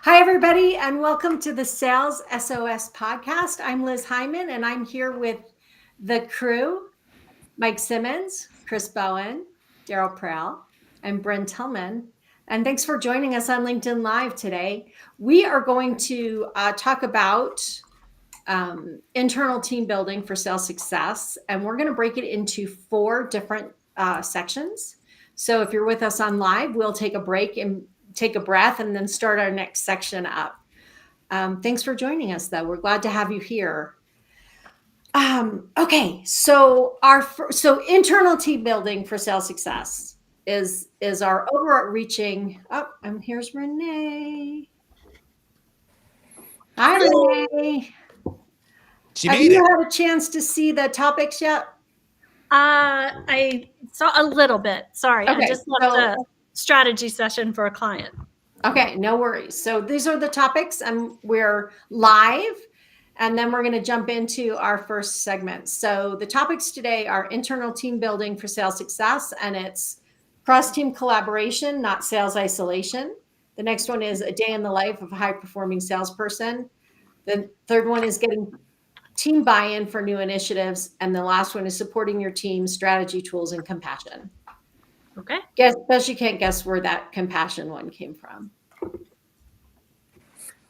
Hi, everybody, and welcome to the Sales SOS podcast. I'm Liz Hyman, and I'm here with the crew Mike Simmons, Chris Bowen, Daryl Prowl, and Bryn Tillman. And thanks for joining us on LinkedIn Live today. We are going to talk about internal team building for sales success, and we're going to break it into four different sections. So if you're with us on live, we'll take a break and take a breath and then start our next section up. Thanks for joining us, though. We're glad to have you here. Okay, so internal team building for sales success is our overreaching. Oh, and here's Renee. Hi, Renee. She Have made you it. had a chance to see the topics yet? I saw a little bit. Sorry, I Okay, just left a strategy session for a client. Okay, no worries. So these are the topics, and we're live, and then we're going to jump into our first segment. So the topics today are internal team building for sales success, and it's cross-team collaboration, not sales isolation. The next one is a day in the life of a high-performing salesperson. The third one is getting team buy-in for new initiatives, and the last one is supporting your team, strategy, tools, and compassion. Okay. Guess you can't guess where that compassion one came from.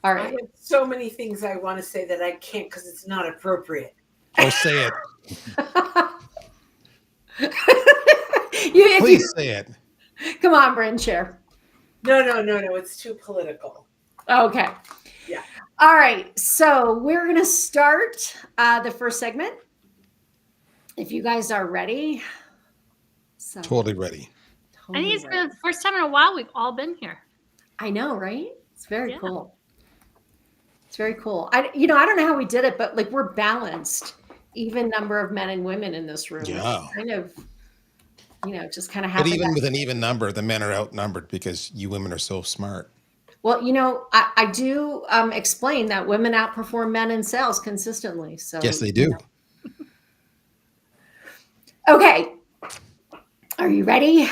All right. I have so many things I want to say that I can't because it's not appropriate. Oh, say it. Please say it. Come on, Bryn, share. No. It's too political. Okay. Yeah. All right. So we're going to start the first segment. If you guys are ready. So, Totally ready. I think it's been the first time in a while we've all been here. I know, right? It's very cool. It's very cool. I don't know how we did it, but like we're balanced, even number of men and women in this room. Yeah. It's kind of, just kind of But happened. even with an even number, the men are outnumbered because you women are so smart. Well, I do explain that women outperform men in sales consistently. So Yes, they do. Okay. Are you ready?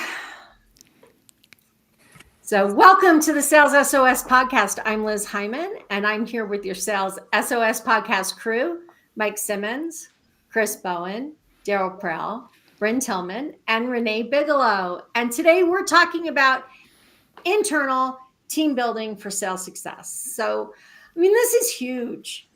So welcome to the Sales SOS podcast. I'm Liz Hyman, and I'm here with your Sales SOS podcast crew, Mike Simmons, Chris Bowen, Daryl Prowl, Bryn Tillman, and Renee Bigelow. And today we're talking about internal team building for sales success. So, this is huge.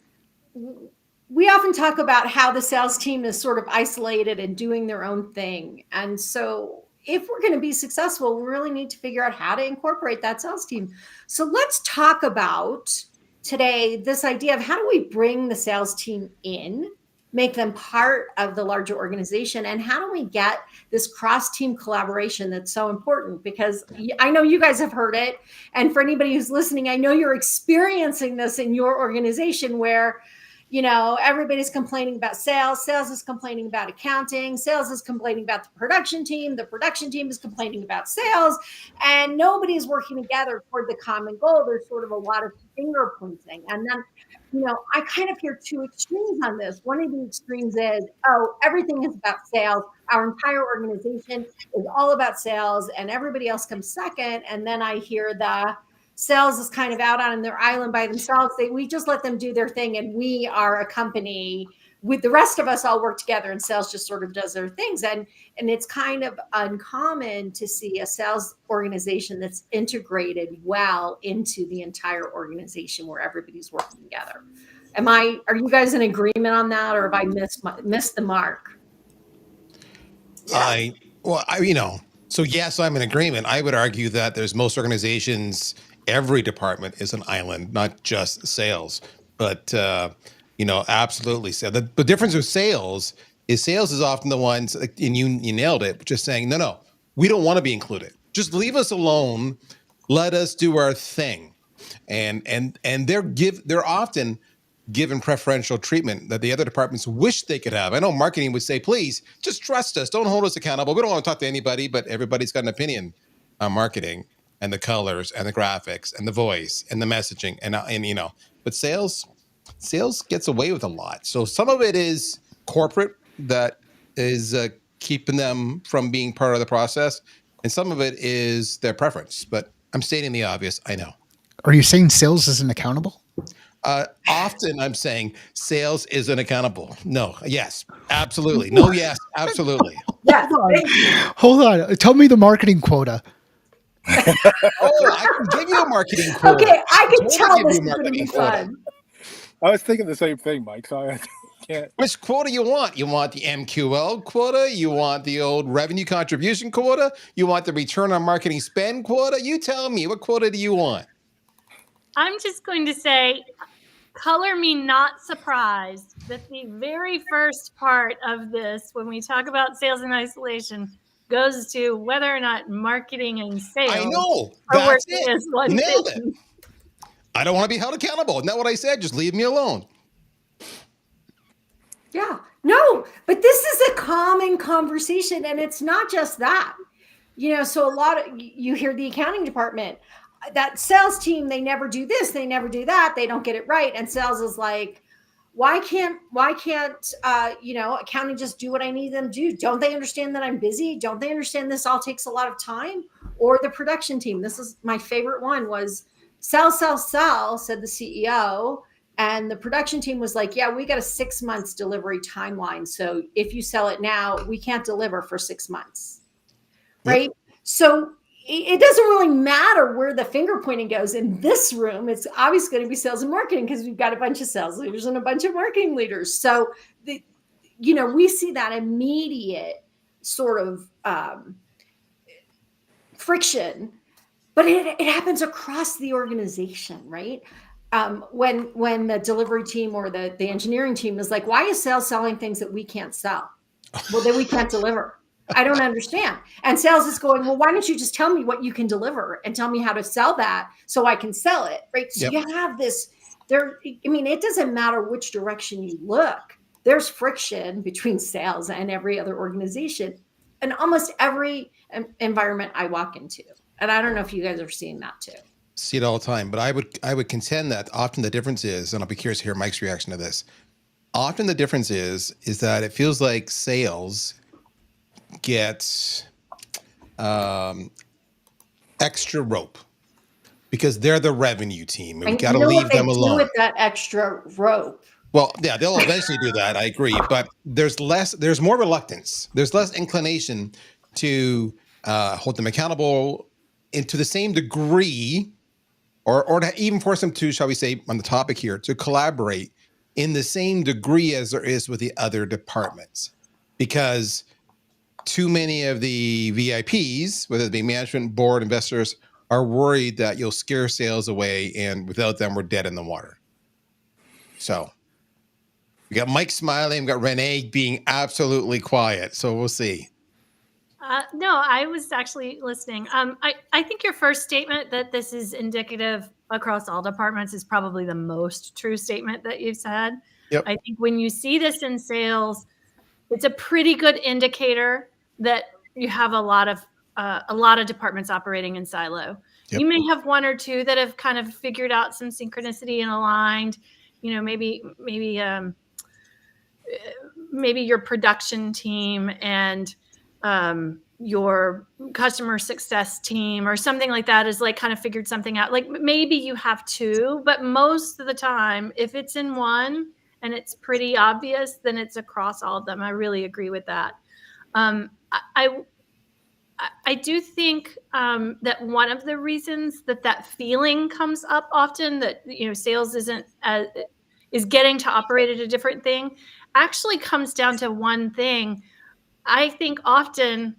We often talk about how the sales team is sort of isolated and doing their own thing. And so if we're going to be successful, we really need to figure out how to incorporate that sales team. So let's talk about today this idea of how do we bring the sales team in, make them part of the larger organization, and how do we get this cross-team collaboration that's so important? Because I know you guys have heard it, and for anybody who's listening, I know you're experiencing this in your organization where everybody's complaining about sales. Sales is complaining about accounting. Sales is complaining about the production team. The production team is complaining about sales. And nobody's working together toward the common goal. There's sort of a lot of finger pointing. And then, I kind of hear two extremes on this. One of the extremes is, everything is about sales. Our entire organization is all about sales and everybody else comes second. And then I hear the sales is kind of out on their island by themselves. We just let them do their thing, and we are a company with the rest of us all work together, and sales just sort of does their things. And it's kind of uncommon to see a sales organization that's integrated well into the entire organization where everybody's working together. Are you guys in agreement on that, or have I missed the mark? Yeah. So yes, I'm in agreement. I would argue that there's most organizations, every department is an island, not just sales. But absolutely. So the difference with sales is often the ones, and you nailed it, just saying, no, we don't want to be included. Just leave us alone. Let us do our thing. And they're often given preferential treatment that the other departments wish they could have. I know marketing would say, please just trust us. Don't hold us accountable. We don't want to talk to anybody, but everybody's got an opinion on marketing and the colors and the graphics and the voice and the messaging but sales gets away with a lot. So some of it is corporate that is keeping them from being part of the process. And some of it is their preference, but I'm stating the obvious. I know. Are you saying sales isn't accountable? Often I'm saying sales isn't accountable. No, yes, absolutely. No, yes, absolutely. Yes, Hold on. thank you. Hold on. Tell me the marketing quota. Oh, I can give you a marketing quota. Okay, I can Totally tell give this you a is going to be marketing quota. fun. I was thinking the same thing, Mike. So I can't. Which quota you want? You want the MQL quota? You want the old revenue contribution quota? You want the return on marketing spend quota? You tell me, what quota do you want? I'm just going to say, color me not surprised that the very first part of this, when we talk about sales in isolation, goes to whether or not marketing and sales I know. are That's working it. as one You nailed thing. it. I don't want to be held accountable. Isn't that what I said? Just leave me alone. Yeah. No, but this is a common conversation. And it's not just that. So a lot of you hear the accounting department, that sales team, they never do this, they never do that, they don't get it right. And sales is like, why can't accounting just do what I need them to do? Don't they understand that I'm busy? Don't they understand this all takes a lot of time? Or the production team. This is my favorite one was sell, said the CEO. And the production team was like, yeah, we got a 6 months delivery timeline. So if you sell it now, we can't deliver for 6 months. Right. Yep. So it doesn't really matter where the finger pointing goes in this room. It's obviously going to be sales and marketing because we've got a bunch of sales leaders and a bunch of marketing leaders. So, we see that immediate sort of friction, but it happens across the organization, right? When the delivery team or the engineering team is like, why is sales selling things that we can't sell? Well, then we can't deliver. I don't understand. And sales is going, well, why don't you just tell me what you can deliver and tell me how to sell that so I can sell it, right? So you have this there. I mean, it doesn't matter which direction you look. There's friction between sales and every other organization in almost every environment I walk into. And I don't know if you guys are seeing that too. See it all the time, but I would contend that often the difference is, and I'll be curious to hear Mike's reaction to this. Often the difference is that it feels like sales gets extra rope because they're the revenue team, and we got to leave them alone. With that extra rope. Well, yeah, they'll eventually do that. I agree, but there's more reluctance. There's less inclination to hold them accountable to the same degree, or to even force them to, shall we say, on the topic here, to collaborate in the same degree as there is with the other departments, because too many of the VIPs, whether it be management, board, investors, are worried that you'll scare sales away, and without them, we're dead in the water. So we got Mike smiling, we got Renee being absolutely quiet. So we'll see. No, I was actually listening. I think your first statement that this is indicative across all departments is probably the most true statement that you've said. Yep. I think when you see this in sales, it's a pretty good indicator that you have a lot of departments operating in silo. Yep. You may have one or two that have kind of figured out some synchronicity and aligned. Maybe your production team and your customer success team or something like that is like kind of figured something out. Like maybe you have two, but most of the time, if it's in one and it's pretty obvious, then it's across all of them. I really agree with that. I do think that one of the reasons that feeling comes up often, that sales is getting to operate at a different thing, actually comes down to one thing. I think often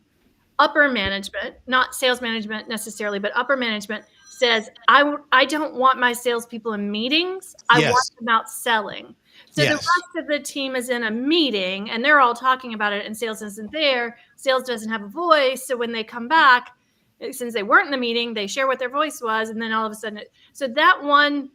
upper management, not sales management necessarily, but upper management says, I don't want my salespeople in meetings. I want them out selling. So the rest of the team is in a meeting and they're all talking about it and sales isn't there. Sales doesn't have a voice. So when they come back, since they weren't in the meeting, they share what their voice was. And then all of a sudden, so that one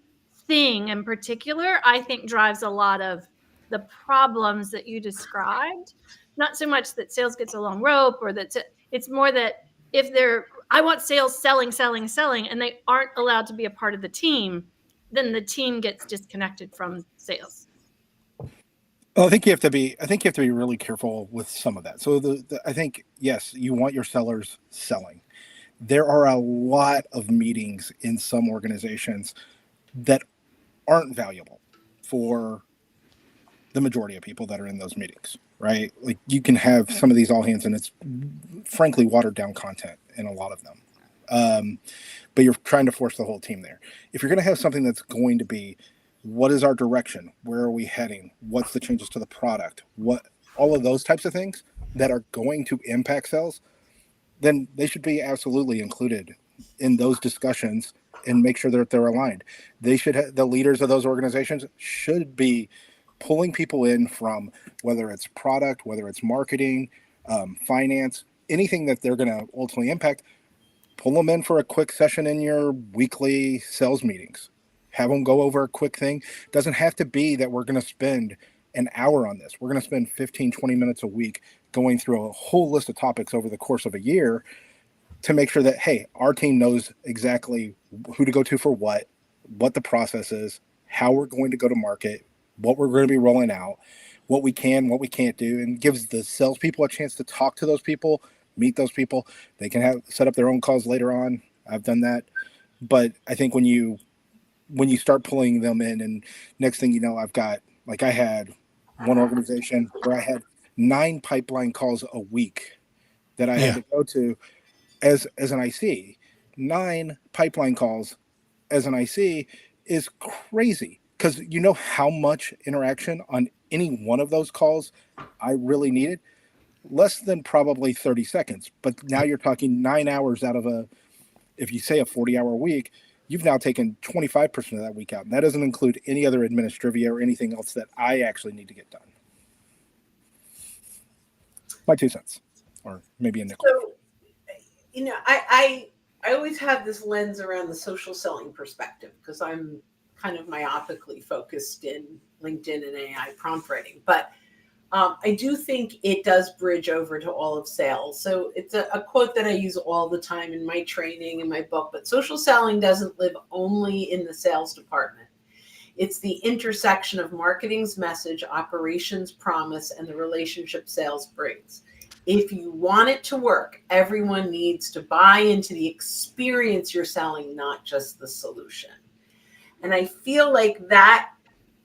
thing in particular, I think drives a lot of the problems that you described. Not so much that sales gets a long rope, or that it's more that if I want sales selling, and they aren't allowed to be a part of the team, then the team gets disconnected from sales. Well, I think you have to be really careful with some of that. So I think, yes, you want your sellers selling. There are a lot of meetings in some organizations that aren't valuable for the majority of people that are in those meetings, right? Like you can have some of these all hands, and it's frankly watered down content in a lot of them. But you're trying to force the whole team there. If you're going to have something that's going to be, what is our direction? Where are we heading? What's the changes to the product? What all of those types of things that are going to impact sales, then they should be absolutely included in those discussions and make sure that they're aligned. They should the leaders of those organizations should be pulling people in from whether it's product, whether it's marketing, finance, anything that they're going to ultimately impact. Pull them in for a quick session in your weekly sales meetings. Have them go over a quick thing. Doesn't have to be that we're going to spend an hour on this. We're going to spend 15, 20 minutes a week going through a whole list of topics over the course of a year to make sure that, hey, our team knows exactly who to go to for what the process is, how we're going to go to market, what we're going to be rolling out, what we can, what we can't do, and gives the salespeople a chance to talk to those people, meet those people. They can have set up their own calls later on. I've done that. But I think when you start pulling them in, and next thing you know, I had one organization where I had 9 pipeline calls a week that I had to go to as an IC. 9 pipeline calls as an IC is crazy, because you know how much interaction on any one of those calls I really needed. Less than probably 30 seconds, but now you're talking 9 hours out of if you say a 40-hour week, you've now taken 25% of that week out. And that doesn't include any other administrivia or anything else that I actually need to get done. My 2 cents, or maybe a nickel. So, I always have this lens around the social selling perspective because I'm kind of myopically focused in LinkedIn and AI prompt writing. But I do think it does bridge over to all of sales. So it's a quote that I use all the time in my training, in my book, but social selling doesn't live only in the sales department. It's the intersection of marketing's message, operations promise, and the relationship sales brings. If you want it to work, everyone needs to buy into the experience you're selling, not just the solution. And I feel like that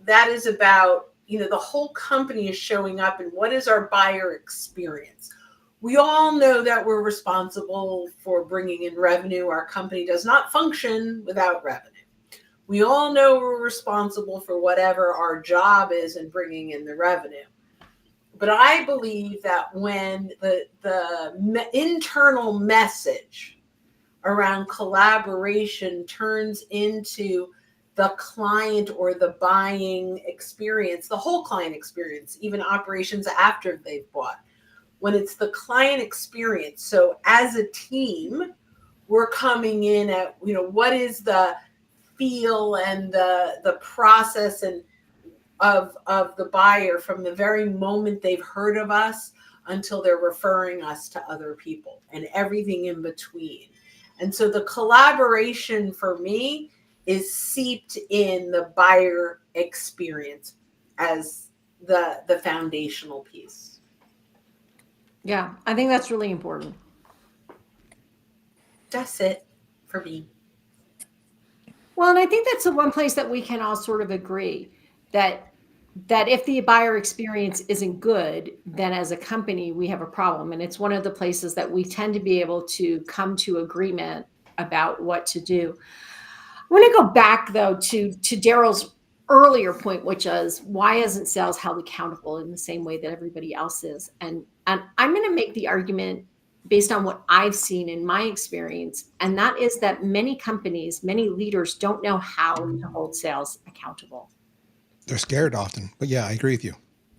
is about, the whole company is showing up, and what is our buyer experience? We all know that we're responsible for bringing in revenue. Our company does not function without revenue. We all know we're responsible for whatever our job is in bringing in the revenue. But I believe that when the internal message around collaboration turns into the client or the buying experience, the whole client experience, even operations after they've bought, when it's the client experience. So as a team, we're coming in at, what is the feel and the process and of the buyer from the very moment they've heard of us until they're referring us to other people and everything in between. And so the collaboration for me is seeped in the buyer experience as the foundational piece. Yeah, I think that's really important. That's it for me. Well, and I think that's the one place that we can all sort of agree that if the buyer experience isn't good, then as a company we have a problem. And it's one of the places that we tend to be able to come to agreement about what to do. I want to go back though to Daryl's earlier point, which is why isn't sales held accountable in the same way that everybody else is? And I'm going to make the argument based on what I've seen in my experience, and that is that many companies, many leaders don't know how to hold sales accountable. They're scared often, but yeah, I agree with you.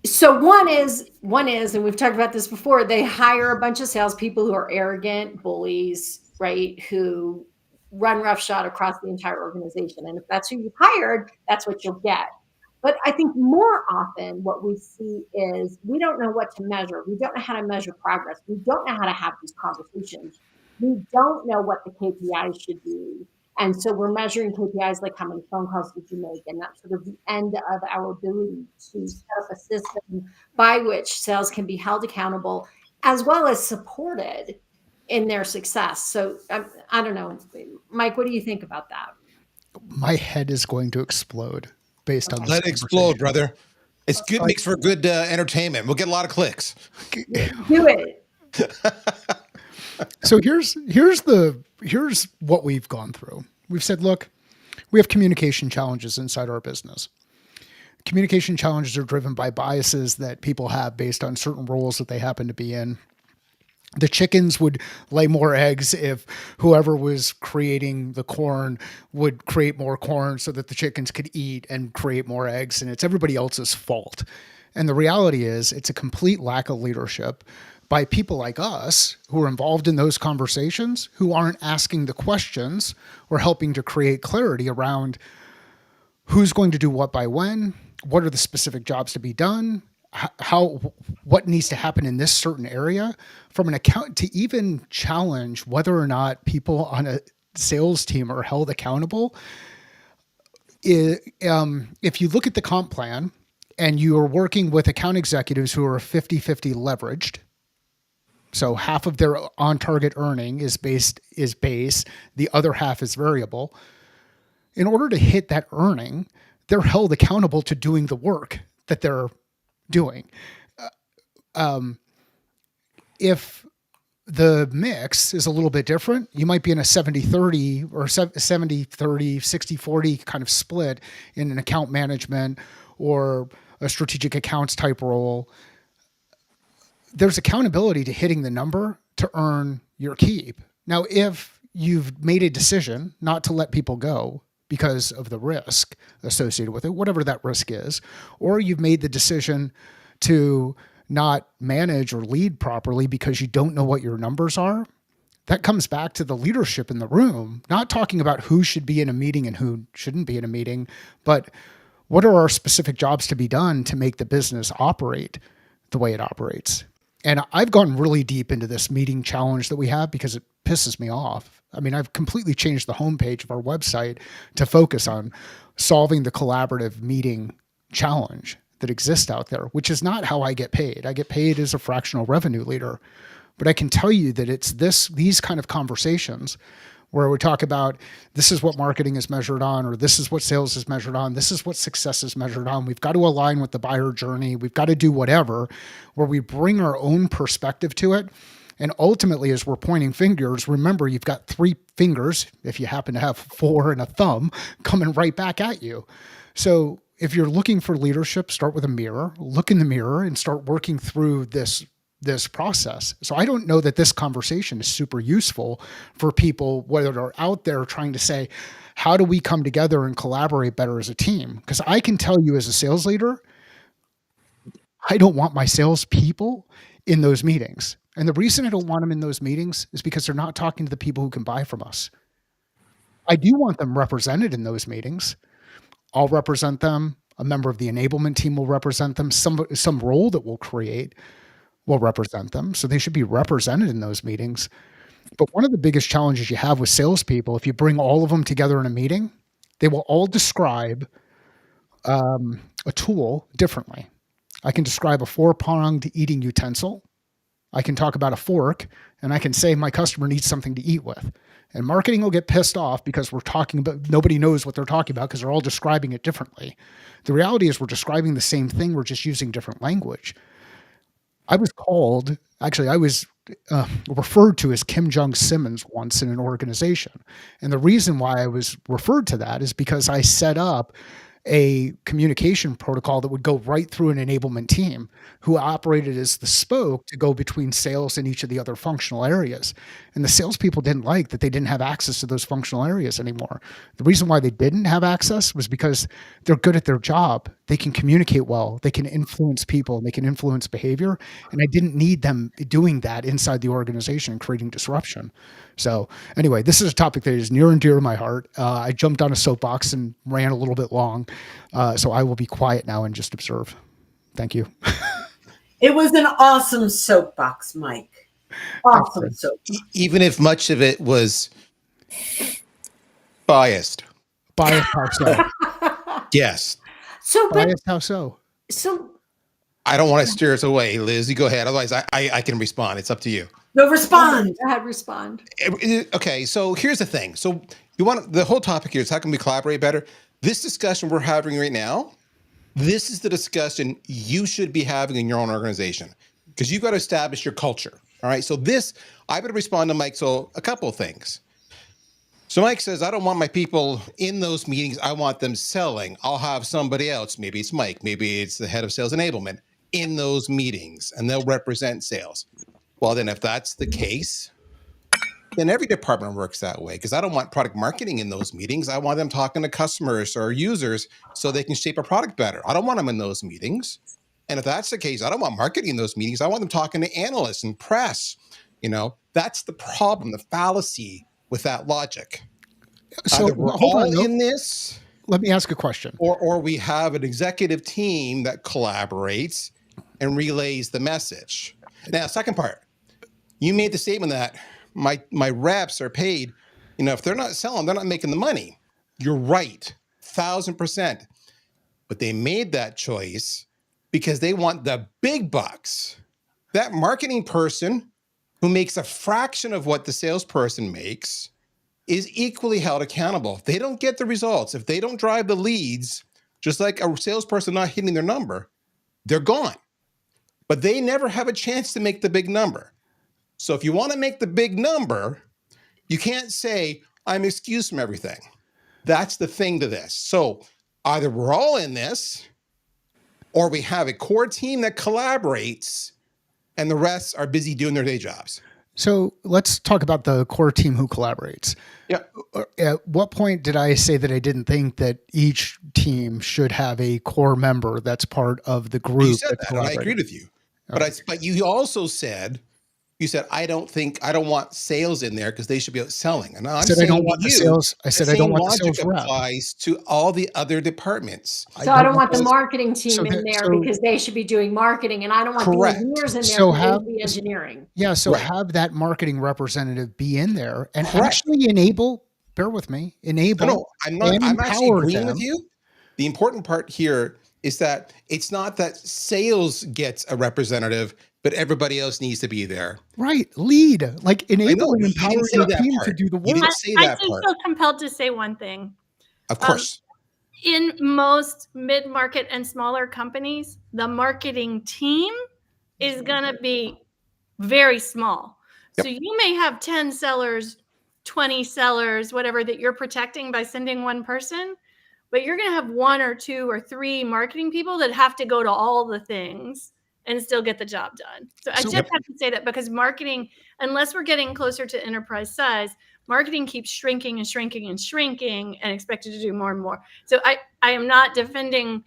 So one is, and we've talked about this before, they hire a bunch of salespeople who are arrogant bullies, right? Who run roughshod across the entire organization. And if that's who you've hired, that's what you'll get. But I think more often what we see is we don't know what to measure. We don't know how to measure progress. We don't know how to have these conversations. We don't know what the KPIs should be. And so we're measuring KPIs like how many phone calls did you make? And that's sort of the end of our ability to set up a system by which sales can be held accountable as well as supported in their success. So I don't know, Mike, what do you think about that? My head is going to explode based on this Let it explode, brother. It's good, makes for good entertainment. We'll get a lot of clicks. Do it. So here's what we've gone through. We've said, look, we have communication challenges inside our business. Communication challenges are driven by biases that people have based on certain roles that they happen to be in. The chickens would lay more eggs if whoever was creating the corn would create more corn so that the chickens could eat and create more eggs, and it's everybody else's fault. And the reality is it's a complete lack of leadership by people like us who are involved in those conversations, who aren't asking the questions or helping to create clarity around who's going to do what by when, what are the specific jobs to be done, what needs to happen in this certain area, from an account to even challenge whether or not people on a sales team are held accountable. If you look at the comp plan and you are working with account executives who are 50-50 leveraged, so half of their on-target earning is base, the other half is variable. In order to hit that earning, they're held accountable to doing the work that they're doing. If the mix is a little bit different, you might be in a 70-30 or 70-30, 60-40 kind of split in an account management or a strategic accounts type role. There's accountability to hitting the number to earn your keep. Now, if you've made a decision not to let people go because of the risk associated with it, whatever that risk is, or you've made the decision to not manage or lead properly because you don't know what your numbers are, that comes back to the leadership in the room, not talking about who should be in a meeting and who shouldn't be in a meeting, but what are our specific jobs to be done to make the business operate the way it operates. And I've gone really deep into this meeting challenge that we have because it pisses me off. I mean, I've completely changed the homepage of our website to focus on solving the collaborative meeting challenge that exists out there, which is not how I get paid. I get paid as a fractional revenue leader. But I can tell you that it's these kind of conversations where we talk about this is what marketing is measured on, or this is what sales is measured on, this is what success is measured on. We've got to align with the buyer journey. We've got to do whatever, where we bring our own perspective to it. And ultimately, as we're pointing fingers, remember, you've got 3 fingers, if you happen to have 4 and a thumb, coming right back at you. So if you're looking for leadership, start with a mirror, look in the mirror and start working through this process. So I don't know that this conversation is super useful for people, whether they're out there trying to say, how do we come together and collaborate better as a team? Because I can tell you as a sales leader, I don't want my salespeople in those meetings. And the reason I don't want them in those meetings is because they're not talking to the people who can buy from us. I do want them represented in those meetings. I'll represent them. A member of the enablement team will represent them. Some role that we'll create will represent them. So they should be represented in those meetings. But one of the biggest challenges you have with salespeople, if you bring all of them together in a meeting, they will all describe a tool differently. I can describe a 4-pronged eating utensil. I can talk about a fork, and I can say my customer needs something to eat with. And marketing will get pissed off because we're talking about, nobody knows what they're talking about because they're all describing it differently. The reality is we're describing the same thing, we're just using different language. I was referred to as Kim Jong-Simmons once in an organization. And the reason why I was referred to that is because I set up a communication protocol that would go right through an enablement team who operated as the spoke to go between sales and each of the other functional areas. And the salespeople didn't like that they didn't have access to those functional areas anymore. The reason why they didn't have access was because they're good at their job. They can communicate well. They can influence people. They can influence behavior. And I didn't need them doing that inside the organization and creating disruption. So anyway, this is a topic that is near and dear to my heart. I jumped on a soapbox and ran a little bit long. So I will be quiet now and just observe. Thank you. It was an awesome soapbox, Mike. Awesome soapbox. Even if much of it was biased. Biased how so? Yes. So, but Biased how so? so I don't want to steer us away, Liz. You go ahead. Otherwise, I can respond. It's up to you. No, respond. Go ahead, respond. Okay, so here's the thing. So you want the whole topic here is how can we collaborate better? This discussion we're having right now, this is the discussion you should be having in your own organization because you've got to establish your culture. All right. So I would respond to Mike. So a couple of things. So Mike says, I don't want my people in those meetings. I want them selling. I'll have somebody else. Maybe it's Mike. Maybe it's the head of sales enablement in those meetings and they'll represent sales. Well, then if that's the case, then every department works that way because I don't want product marketing in those meetings. I want them talking to customers or users so they can shape a product better. I don't want them in those meetings. And if that's the case, I don't want marketing in those meetings. I want them talking to analysts and press. That's the problem, the fallacy with that logic. So Either we're hold on, all no, in this, let me ask a question. or we have an executive team that collaborates and relays the message. Now, second part, you made the statement that my reps are paid. If they're not selling, they're not making the money. You're right, 1,000%. But they made that choice because they want the big bucks. That marketing person who makes a fraction of what the salesperson makes is equally held accountable. If they don't get the results, if they don't drive the leads, just like a salesperson not hitting their number, they're gone. But they never have a chance to make the big number. So if you want to make the big number, you can't say, I'm excused from everything. That's the thing to this. So either we're all in this, or we have a core team that collaborates and the rest are busy doing their day jobs. So let's talk about the core team who collaborates. Yeah. At what point did I say that I didn't think that each team should have a core member that's part of the group? You said that, and I agreed with you. But you also said, I don't want sales in there because they should be out selling. And I'm saying I don't want the sales. I said I don't want the sales rep. Applies to all the other departments. So I don't want the marketing team in there because they should be doing marketing, and I don't want the engineers in there because they should be engineering. Yeah, so have that marketing representative be in there and actually enable. Bear with me. Enable. No, I'm not. I'm actually agreeing with you. The important part here is that it's not that sales gets a representative, but everybody else needs to be there. Right. Lead. Like enable and empower your team to do the work. I do feel compelled to say one thing. Of course. In most mid-market and smaller companies, the marketing team is going to be very small. Yep. So you may have 10 sellers, 20 sellers, whatever, that you're protecting by sending one person. But you're going to have 1 or 2 or 3 marketing people that have to go to all the things and still get the job done. So I just have to say that because marketing, unless we're getting closer to enterprise size, marketing keeps shrinking and shrinking and shrinking and expected to do more and more. So I am not defending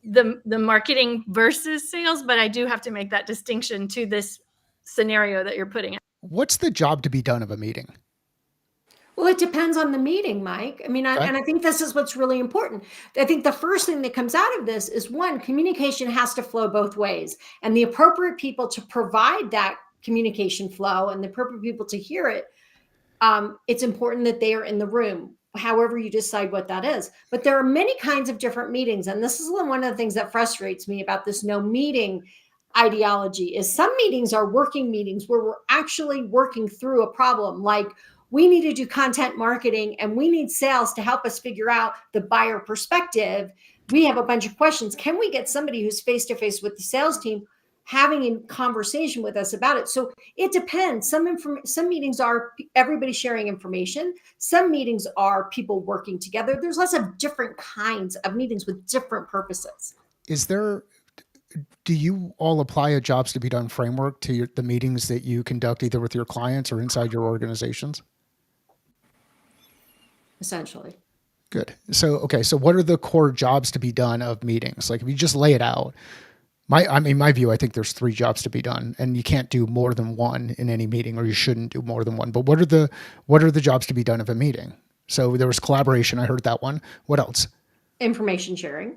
the marketing versus sales, but I do have to make that distinction to this scenario that you're putting in. What's the job to be done of a meeting? Well, it depends on the meeting, Mike. I mean, and I think this is what's really important. I think the first thing that comes out of this is, one, communication has to flow both ways. And the appropriate people to provide that communication flow and the appropriate people to hear it, it's important that they are in the room, however you decide what that is. But there are many kinds of different meetings. And this is one of the things that frustrates me about this no meeting ideology is some meetings are working meetings where we're actually working through a problem, like we need to do content marketing and we need sales to help us figure out the buyer perspective. We have a bunch of questions. Can we get somebody who's face-to-face with the sales team having a conversation with us about it? So it depends. Some meetings are everybody sharing information. Some meetings are people working together. There's lots of different kinds of meetings with different purposes. Do you all apply a jobs to be done framework to the meetings that you conduct either with your clients or inside your organizations? Essentially. Good. So what are the core jobs to be done of meetings? Like if you just lay it out, my view, I think there's 3 jobs to be done and you can't do more than one in any meeting, or you shouldn't do more than one. But what are the jobs to be done of a meeting? So there was collaboration. I heard that one. What else? Information sharing.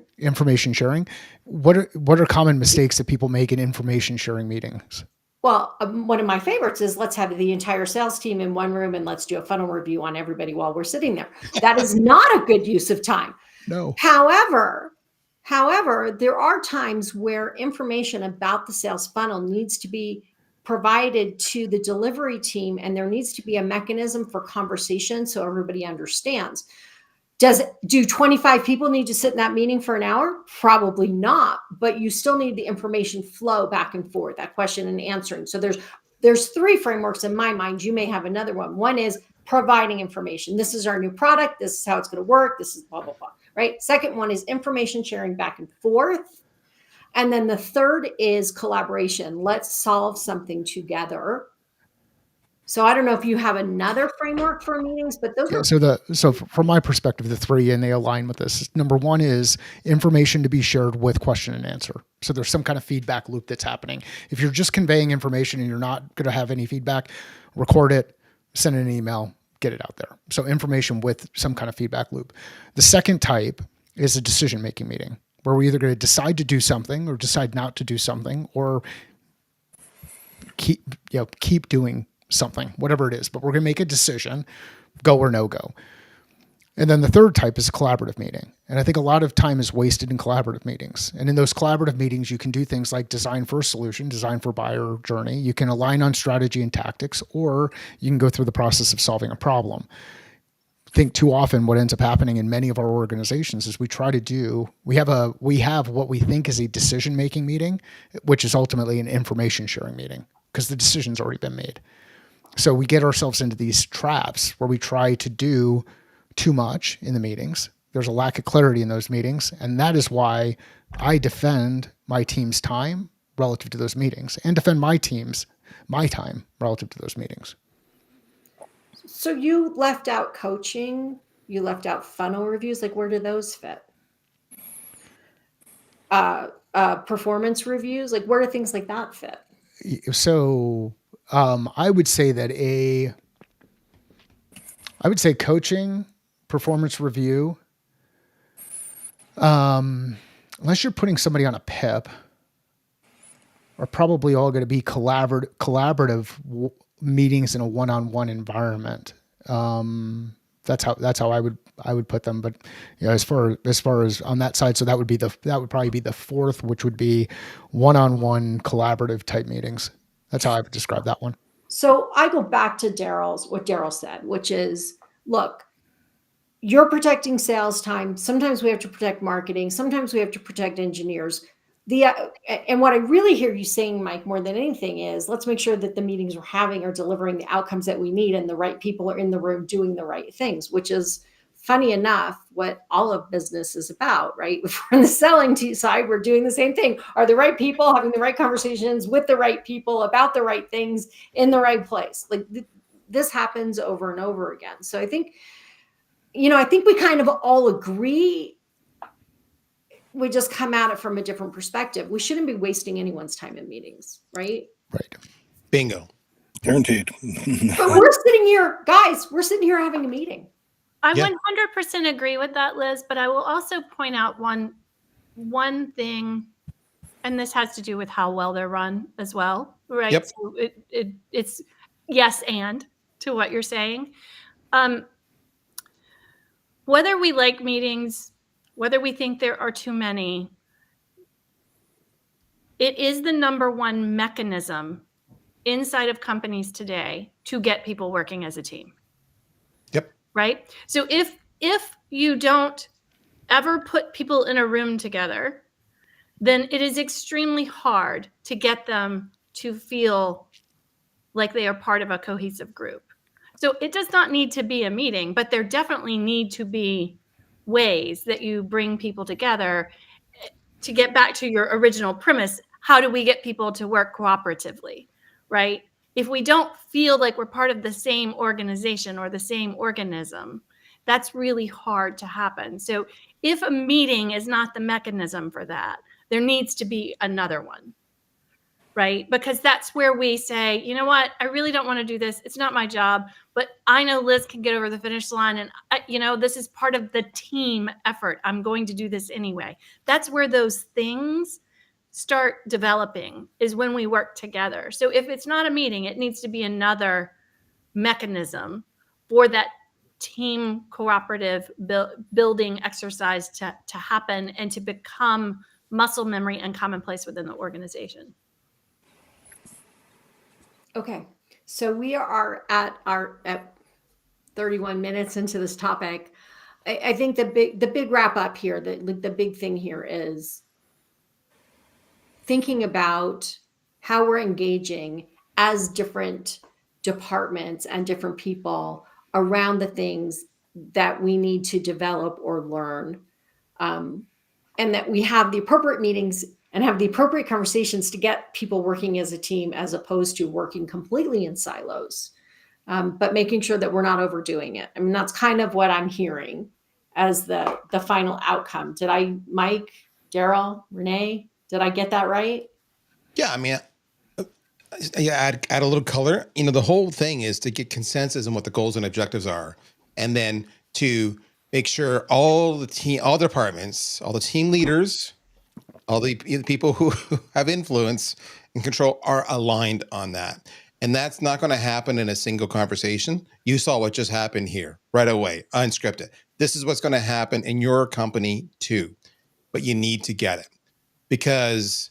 What are common mistakes that people make in information sharing meetings? Well, one of my favorites is let's have the entire sales team in one room and let's do a funnel review on everybody while we're sitting there. That is not a good use of time. No. However, However, there are times where information about the sales funnel needs to be provided to the delivery team, and there needs to be a mechanism for conversation so everybody understands. Do 25 people need to sit in that meeting for an hour? Probably not, but you still need the information flow back and forth, that question and answering. So there's three frameworks in my mind. You may have another one. One is providing information. This is our new product. This is how it's going to work. This is blah, blah, blah, right? Second one is information sharing back and forth. And then the third is collaboration. Let's solve something together. So I don't know if you have another framework for meetings, but those are So from my perspective, the three, and they align with this. Number one is information to be shared with question and answer. So there's some kind of feedback loop that's happening. If you're just conveying information and you're not going to have any feedback, record it, send an email, get it out there. So information with some kind of feedback loop. The second type is a decision-making meeting where we're either going to decide to do something or decide not to do something, or keep doing something, whatever it is, but we're going to make a decision, go or no go. And then the third type is a collaborative meeting. And I think a lot of time is wasted in collaborative meetings. And in those collaborative meetings, you can do things like design for a solution, design for buyer journey. You can align on strategy and tactics, or you can go through the process of solving a problem. I think too often what ends up happening in many of our organizations is we have what we think is a decision-making meeting, which is ultimately an information sharing meeting because the decision's already been made. So we get ourselves into these traps where we try to do too much in the meetings. There's a lack of clarity in those meetings. And that is why I defend my team's time relative to those meetings and defend my time relative to those meetings. So you left out coaching, you left out funnel reviews. Like, where do those fit? Performance reviews, like where do things like that fit? So I would say coaching, performance review, unless you're putting somebody on a PIP, are probably all going to be collaborative meetings in a one-on-one environment. That's how I would put them. But as far as on that side, so that would probably be the fourth, which would be one-on-one collaborative type meetings. That's how I would describe that one. So I go back to what Daryl said, which is, look, you're protecting sales time. Sometimes we have to protect marketing. Sometimes we have to protect engineers. And what I really hear you saying, Mike, more than anything is, let's make sure that the meetings we're having are delivering the outcomes that we need and the right people are in the room doing the right things, which is, funny enough, what all of business is about, right? On the selling side, we're doing the same thing. Are the right people having the right conversations with the right people about the right things in the right place? Like this happens over and over again. So I think we kind of all agree. We just come at it from a different perspective. We shouldn't be wasting anyone's time in meetings, right? Right. Bingo. Guaranteed. But we're sitting here having a meeting. I 100% agree with that, Liz, but I will also point out one thing, and this has to do with how well they're run as well, right? Yep. So it's yes and to what you're saying. Whether we like meetings, whether we think there are too many, it is the number one mechanism inside of companies today to get people working as a team. Yep. Right? So if you don't ever put people in a room together, then it is extremely hard to get them to feel like they are part of a cohesive group. So it does not need to be a meeting, but there definitely need to be ways that you bring people together. To get back to your original premise, how do we get people to work cooperatively, right? If we don't feel like we're part of the same organization or the same organism, that's really hard to happen. So if a meeting is not the mechanism for that, there needs to be another one, right? Because that's where we say, you know what, I really don't want to do this. It's not my job, but I know Liz can get over the finish line. And, this is part of the team effort. I'm going to do this anyway. That's where those things start developing, is when we work together. So if it's not a meeting, it needs to be another mechanism for that team cooperative building exercise to happen and to become muscle memory and commonplace within the organization. Okay, so we are at 31 minutes into this topic. I think the big wrap up here, the big thing here is thinking about how we're engaging as different departments and different people around the things that we need to develop or learn, and that we have the appropriate meetings and have the appropriate conversations to get people working as a team, as opposed to working completely in silos, but making sure that we're not overdoing it. I mean, that's kind of what I'm hearing as the final outcome. Did I, Mike, Daryl, Renee, did I get that right? Yeah, I mean, add a little color. The whole thing is to get consensus on what the goals and objectives are, and then to make sure all the departments, all the team leaders, all the people who have influence and control are aligned on that. And that's not going to happen in a single conversation. You saw what just happened here right away, unscripted. This is what's going to happen in your company too, but you need to get it, because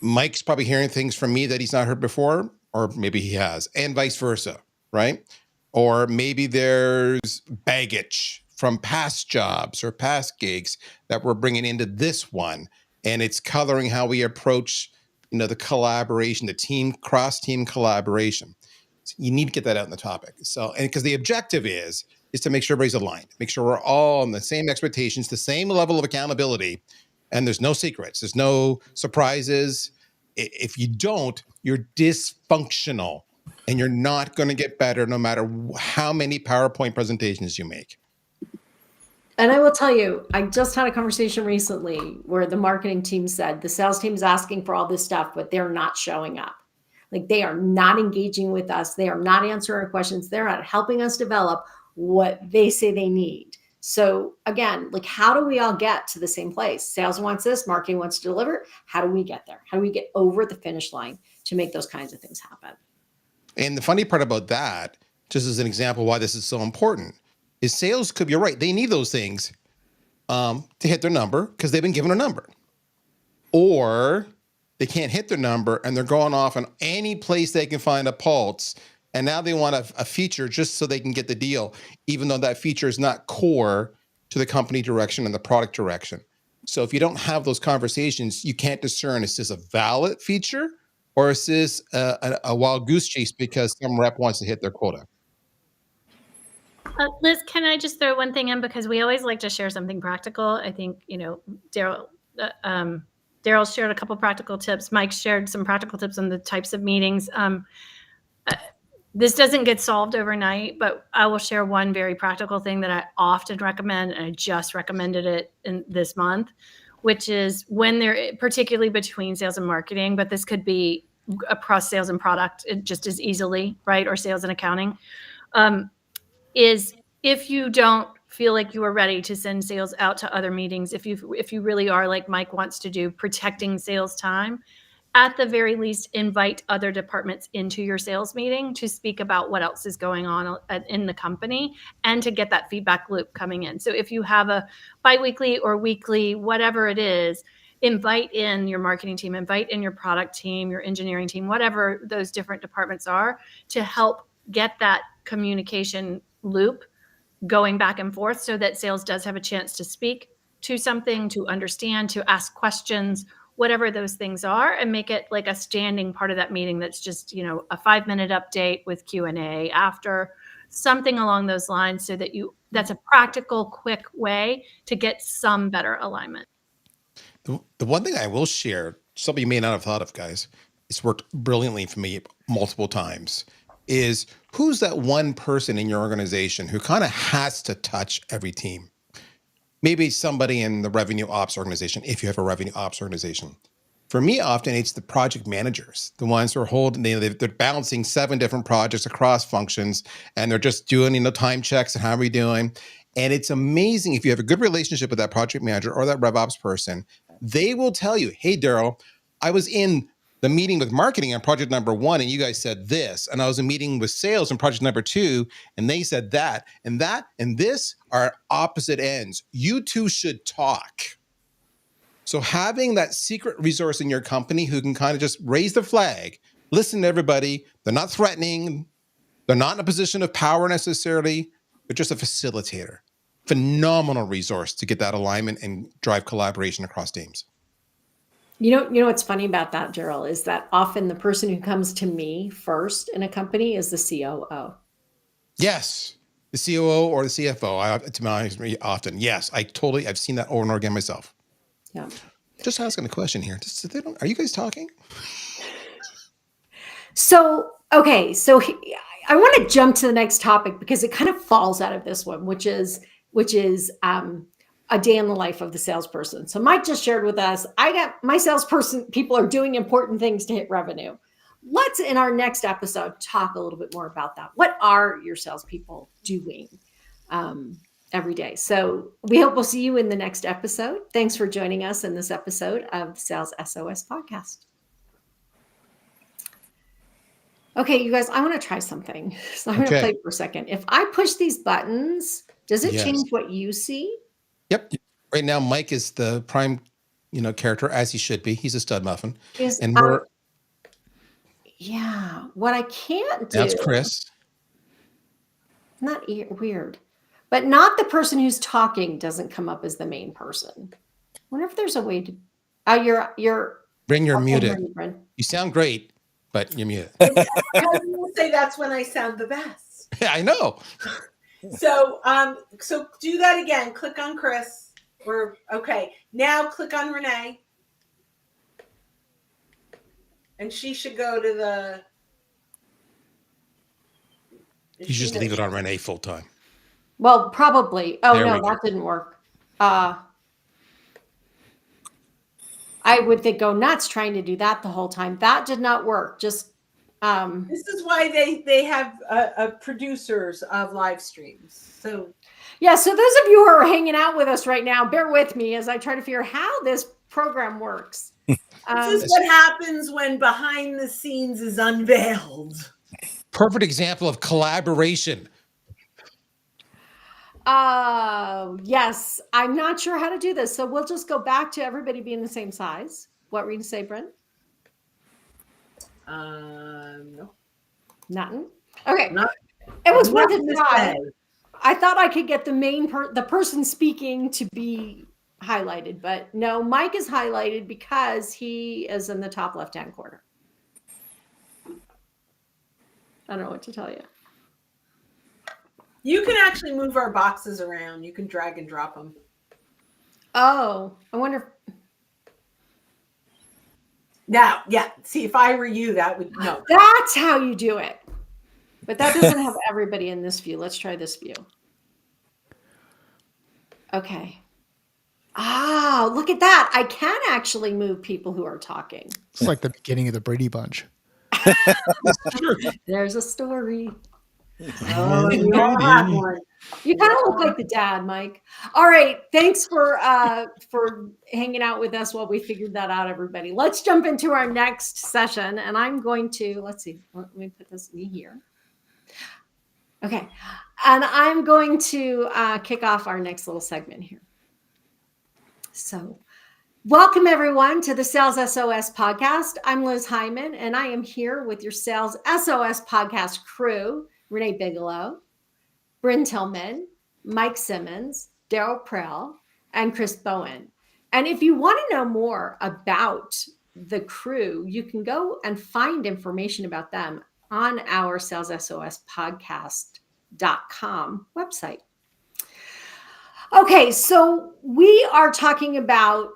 Mike's probably hearing things from me that he's not heard before, or maybe he has, and vice versa, right? Or maybe there's baggage from past jobs or past gigs that we're bringing into this one, and it's coloring how we approach, the collaboration, the cross-team collaboration. So you need to get that out in the topic. So, and because the objective is to make sure everybody's aligned, make sure we're all on the same expectations, the same level of accountability, and there's no secrets, there's no surprises. If you don't, you're dysfunctional, and you're not going to get better no matter how many PowerPoint presentations you make. And I will tell you, I just had a conversation recently where the marketing team said the sales team is asking for all this stuff, but they're not showing up. Like, they are not engaging with us. They are not answering our questions. They're not helping us develop what they say they need. So again, like, how do we all get to the same place? Sales wants this, marketing wants to deliver. How do we get there? How do we get over the finish line to make those kinds of things happen? And the funny part about that, just as an example why this is so important, is sales could be right. They need those things to hit their number because they've been given a number. Or they can't hit their number and they're going off on any place they can find a pulse. And now they want a feature just so they can get the deal, even though that feature is not core to the company direction and the product direction. So if you don't have those conversations, you can't discern, is this a valid feature or is this a wild goose chase because some rep wants to hit their quota? Liz, can I just throw one thing in, because we always like to share something practical. I think, Daryl shared a couple practical tips. Mike shared some practical tips on the types of meetings. This doesn't get solved overnight, but I will share one very practical thing that I often recommend, and I just recommended it in this month, which is when they're, particularly between sales and marketing, but this could be across sales and product just as easily, right? Or sales and accounting, is if you don't feel like you are ready to send sales out to other meetings, if you really are, like Mike wants to do, protecting sales time, at the very least, invite other departments into your sales meeting to speak about what else is going on in the company and to get that feedback loop coming in. So if you have a biweekly or weekly, whatever it is, invite in your marketing team, invite in your product team, your engineering team, whatever those different departments are, to help get that communication loop going back and forth so that sales does have a chance to speak to something, to understand, to ask questions, whatever those things are, and make it like a standing part of that meeting that's just, a 5-minute update with Q&A after, something along those lines, so that that's a practical, quick way to get some better alignment. The one thing I will share, something you may not have thought of, guys, it's worked brilliantly for me multiple times, is who's that one person in your organization who kind of has to touch every team? Maybe somebody in the revenue ops organization, if you have a revenue ops organization. For me, often it's the project managers, the ones who are holding, they're balancing 7 different projects across functions, and they're just doing, time checks and how are we doing? And it's amazing if you have a good relationship with that project manager or that rev ops person, they will tell you, hey, Daryl, I was in the meeting with marketing on project number 1, and you guys said this, and I was in a meeting with sales on project number 2, and they said that, and this are opposite ends. You two should talk. So having that secret resource in your company who can kind of just raise the flag, listen to everybody, they're not threatening, they're not in a position of power necessarily, they're just a facilitator. Phenomenal resource to get that alignment and drive collaboration across teams. You know what's funny about that, Gerald, is that often the person who comes to me first in a company is the COO. Yes, the COO or the CFO. To me, often, yes, I've seen that over and over again myself. Yeah. Just asking a question here. Are you guys talking? So, okay, I want to jump to the next topic because it kind of falls out of this one, which is a day in the life of the salesperson. So Mike just shared with us, I got my salesperson, people are doing important things to hit revenue. Let's, in our next episode, talk a little bit more about that. What are your salespeople doing every day? So we hope we'll see you in the next episode. Thanks for joining us in this episode of Sales SOS Podcast. Okay, you guys, I want to try something. So I'm going to play for a second. If I push these buttons, does it change what you see? Yep. Right now, Mike is the prime, character, as he should be. He's a stud muffin. And we're what I can't do. That's Chris. Not weird. But not the person who's talking doesn't come up as the main person. I wonder if there's a way to you're muted. You sound great, but you're muted. I was going to say that's when I sound the best. Yeah, I know. So do that again. Click on Chris. Okay. Now click on Renee. And she should go to the. You just leave it on Renee full time. Well, probably. Oh, no, that didn't work. I would think go nuts trying to do that the whole time. That did not work. Just. This is why they have producers of live streams. So yeah, so those of you who are hanging out with us right now, bear with me as I try to figure out how this program works. This is what happens when behind the scenes is unveiled. Perfect example of collaboration. Yes, I'm not sure how to do this, so we'll just go back to everybody being the same size. What were you going to say, Brent? No. Nothing. Okay. It was worth a try. I thought I could get the person speaking to be highlighted, but no, Mike is highlighted because he is in the top left-hand corner. I don't know what to tell you. You can actually move our boxes around. You can drag and drop them. Oh, I wonder. Now, yeah. See, if I were you, that would no. That's how you do it. But that doesn't have everybody in this view. Let's try this view. Okay. Ah, look at that. I can actually move people who are talking. It's like the beginning of the Brady Bunch. There's a story. Oh, you all have one. You kind of look like the dad, Mike. All right. Thanks for hanging out with us while we figured that out, everybody. Let's jump into our next session. And I'm going to, let's see, let me put me here. Okay. And I'm going to kick off our next little segment here. So welcome, everyone, to the Sales SOS podcast. I'm Liz Hyman, and I am here with your Sales SOS podcast crew, Renee Bigelow, Bryn Tillman, Mike Simmons, Daryl Prell, and Chris Bowen. And if you want to know more about the crew, you can go and find information about them on our SalesSOSpodcast.com website. Okay, so we are talking about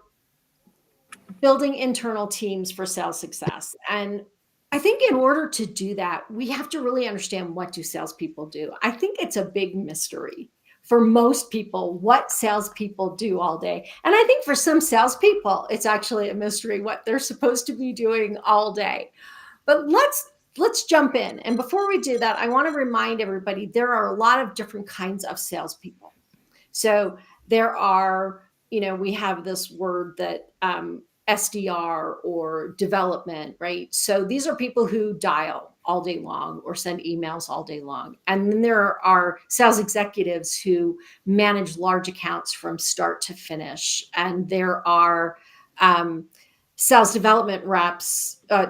building internal teams for sales success. And I think in order to do that, we have to really understand what do salespeople do. I think it's a big mystery for most people what salespeople do all day. And I think for some salespeople, it's actually a mystery what they're supposed to be doing all day. But let's jump in. And before we do that, I want to remind everybody there are a lot of different kinds of salespeople. So there are, we have this word that SDR or development, right? So these are people who dial all day long or send emails all day long. And then there are sales executives who manage large accounts from start to finish. And there are sales development reps. What's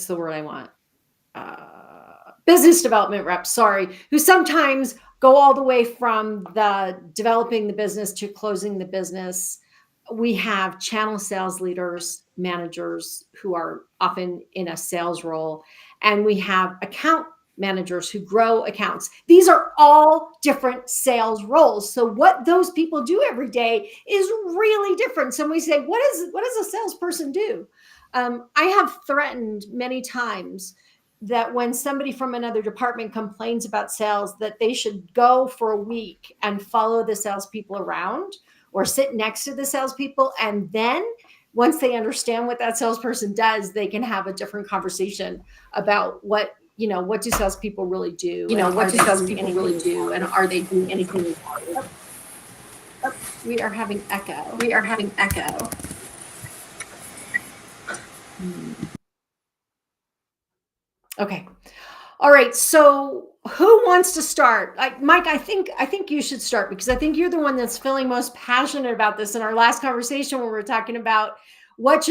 the word I want? Business development reps, sorry, who sometimes go all the way from the developing the business to closing the business. We have channel sales leaders, managers who are often in a sales role, and we have account managers who grow accounts. These are all different sales roles. So what those people do every day is really different. So we say, what does a salesperson do? I have threatened many times that when somebody from another department complains about sales, that they should go for a week and follow the salespeople around or sit next to the salespeople. And then once they understand what that salesperson does, they can have a different conversation about what do salespeople really do? What do salespeople really do? And are they doing anything? We are having echo. Okay. All right. So who wants to start? Mike, I think you should start, because I think you're the one that's feeling most passionate about this. In our last conversation, when we were talking about what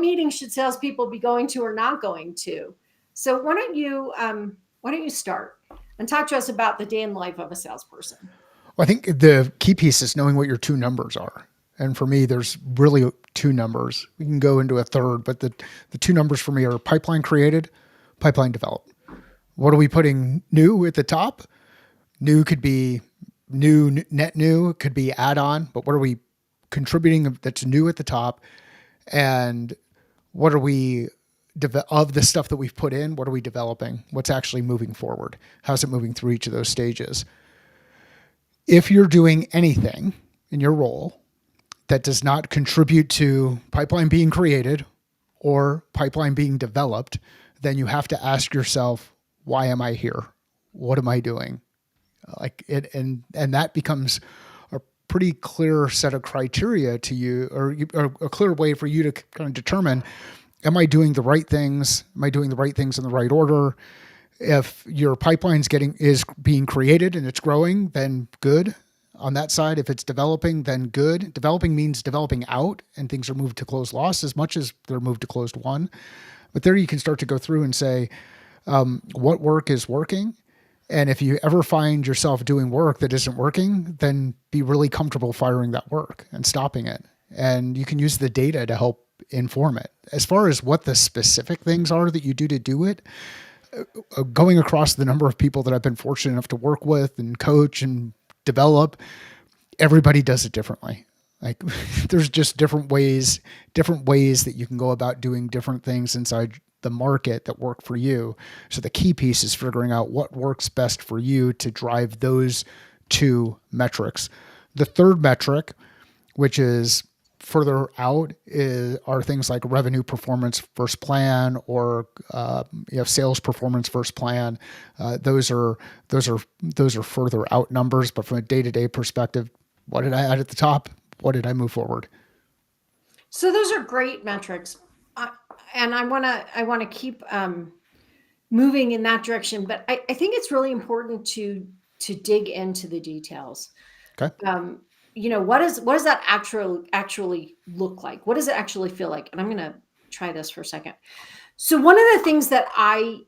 meetings should salespeople be going to or not going to. So why don't you start and talk to us about the day in the life of a salesperson? Well, I think the key piece is knowing what your two numbers are. And for me, there's really two numbers. We can go into a third, but the two numbers for me are pipeline created, pipeline developed. What are we putting new at the top? New could be new, net new, could be add-on, but what are we contributing that's new at the top? And what are we, of the stuff that we've put in, what are we developing? What's actually moving forward? How's it moving through each of those stages? If you're doing anything in your role that does not contribute to pipeline being created or pipeline being developed, then you have to ask yourself, why am I here? What am I doing? And that becomes a pretty clear set of criteria to you, or a clear way for you to kind of determine, am I doing the right things? Am I doing the right things in the right order? If your pipeline's is being created and it's growing, then good. On that side, if it's developing, then good. Developing means developing out, and things are moved to closed loss as much as they're moved to closed won. But there you can start to go through and say, what work is working? And if you ever find yourself doing work that isn't working, then be really comfortable firing that work and stopping it. And you can use the data to help inform it. As far as what the specific things are that you do to do it, going across the number of people that I've been fortunate enough to work with and coach and develop, everybody does it differently. Like there's just different ways that you can go about doing different things inside the market that work for you. So the key piece is figuring out what works best for you to drive those two metrics. The third metric, which is further out, are things like revenue performance versus plan, or sales performance versus plan. Those are further out numbers. But from a day-to-day perspective, what did I add at the top? What did I move forward? So those are great metrics, and I want to keep moving in that direction. But I think it's really important to dig into the details. Okay. What does that actually look like? What does it actually feel like? And I'm going to try this for a second. So one of the things that I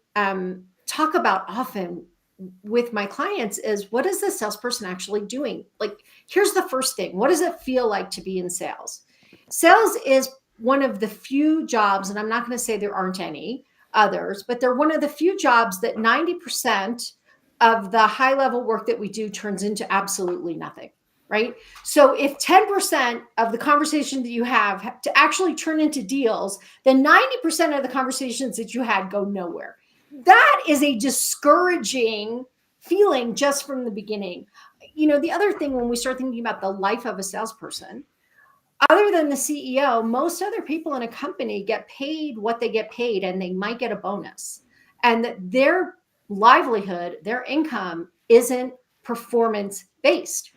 talk about often with my clients is, what is the salesperson actually doing? Like, here's the first thing. What does it feel like to be in sales? Sales is one of the few jobs, and I'm not going to say there aren't any others, but they're one of the few jobs that 90% of the high level work that we do turns into absolutely nothing. Right? So if 10% of the conversation that you have to actually turn into deals, then 90% of the conversations that you had go nowhere. That is a discouraging feeling just from the beginning. The other thing, when we start thinking about the life of a salesperson, other than the CEO, most other people in a company get paid what they get paid, and they might get a bonus. And their livelihood, their income isn't performance based.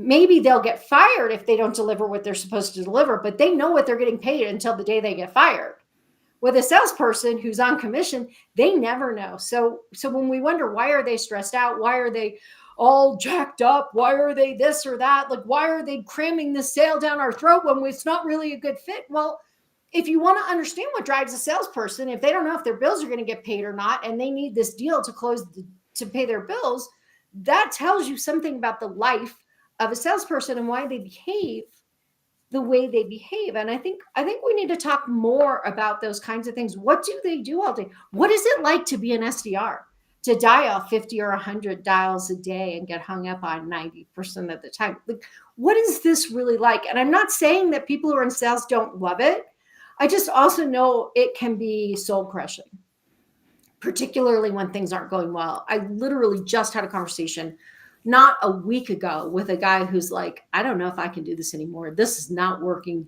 maybe they'll get fired if they don't deliver what they're supposed to deliver, but they know what they're getting paid until the day they get fired. With a salesperson who's on commission, they never know. So when we wonder, why are they stressed out? Why are they all jacked up? Why are they this or that? Like, why are they cramming this sale down our throat when it's not really a good fit? Well, if you want to understand what drives a salesperson, if they don't know if their bills are going to get paid or not, and they need this deal to pay their bills, that tells you something about the life of a salesperson and why they behave the way they behave. And I think we need to talk more about those kinds of things. What do they do all day? What is it like to be an SDR? To dial 50 or 100 dials a day and get hung up on 90% of the time? Like, what is this really like? And I'm not saying that people who are in sales don't love it. I just also know it can be soul crushing, particularly when things aren't going well. I literally just had a conversation not a week ago with a guy who's like, I don't know if I can do this anymore. This is not working.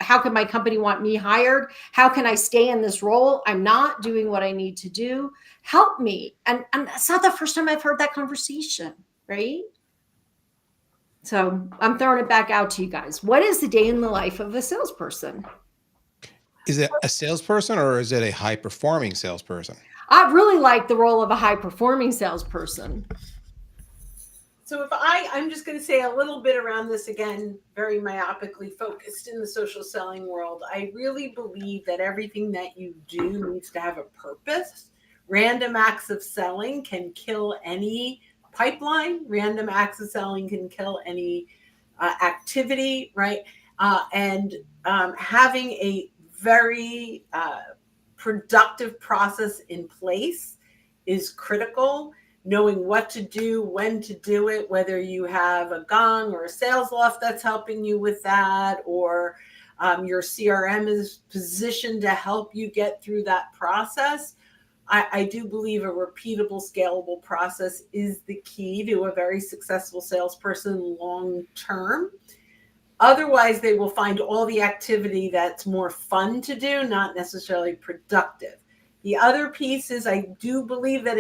How can my company want me hired? How can I stay in this role? I'm not doing what I need to do. Help me. And that's not the first time I've heard that conversation, right? So I'm throwing it back out to you guys. What is the day in the life of a salesperson? Is it a salesperson or is it a high performing salesperson? I really like the role of a high performing salesperson. So I'm just going to say a little bit around this, again, very myopically focused in the social selling world. I really believe that everything that you do needs to have a purpose. Random acts of selling can kill any pipeline. Random acts of selling can kill any activity, right? And having a very productive process in place is critical. Knowing what to do, when to do it, whether you have a gong or a sales loft that's helping you with that, or your CRM is positioned to help you get through that process. I do believe a repeatable, scalable process is the key to a very successful salesperson long term. Otherwise, they will find all the activity that's more fun to do, not necessarily productive. The other piece is I do believe that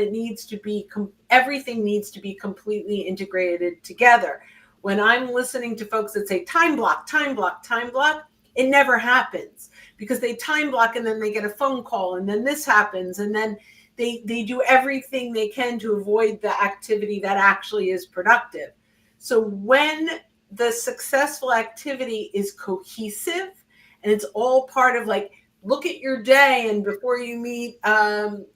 everything needs to be completely integrated together. When I'm listening to folks that say time block, time block, time block, it never happens because they time block and then they get a phone call and then this happens and then they do everything they can to avoid the activity that actually is productive. So when the successful activity is cohesive and it's all part of, like, look at your day, and before you meet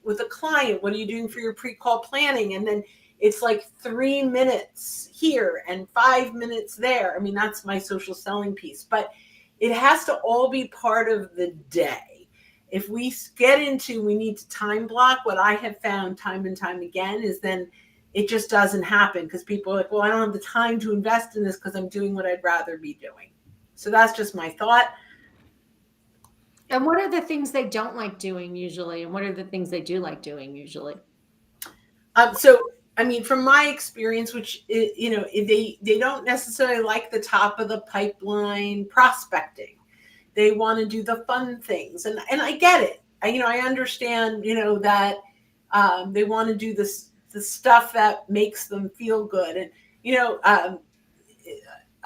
with a client, what are you doing for your pre-call planning? And then it's like 3 minutes here and 5 minutes there. I mean, that's my social selling piece, but it has to all be part of the day. If we get into, we need to time block, what I have found time and time again is then it just doesn't happen because people are like, well, I don't have the time to invest in this because I'm doing what I'd rather be doing. So that's just my thought. And what are the things they don't like doing usually? And what are the things they do like doing usually? So, I mean, from my experience, which, they don't necessarily like the top of the pipeline prospecting. They want to do the fun things. And I get it. I understand, that they want to do the stuff that makes them feel good. And,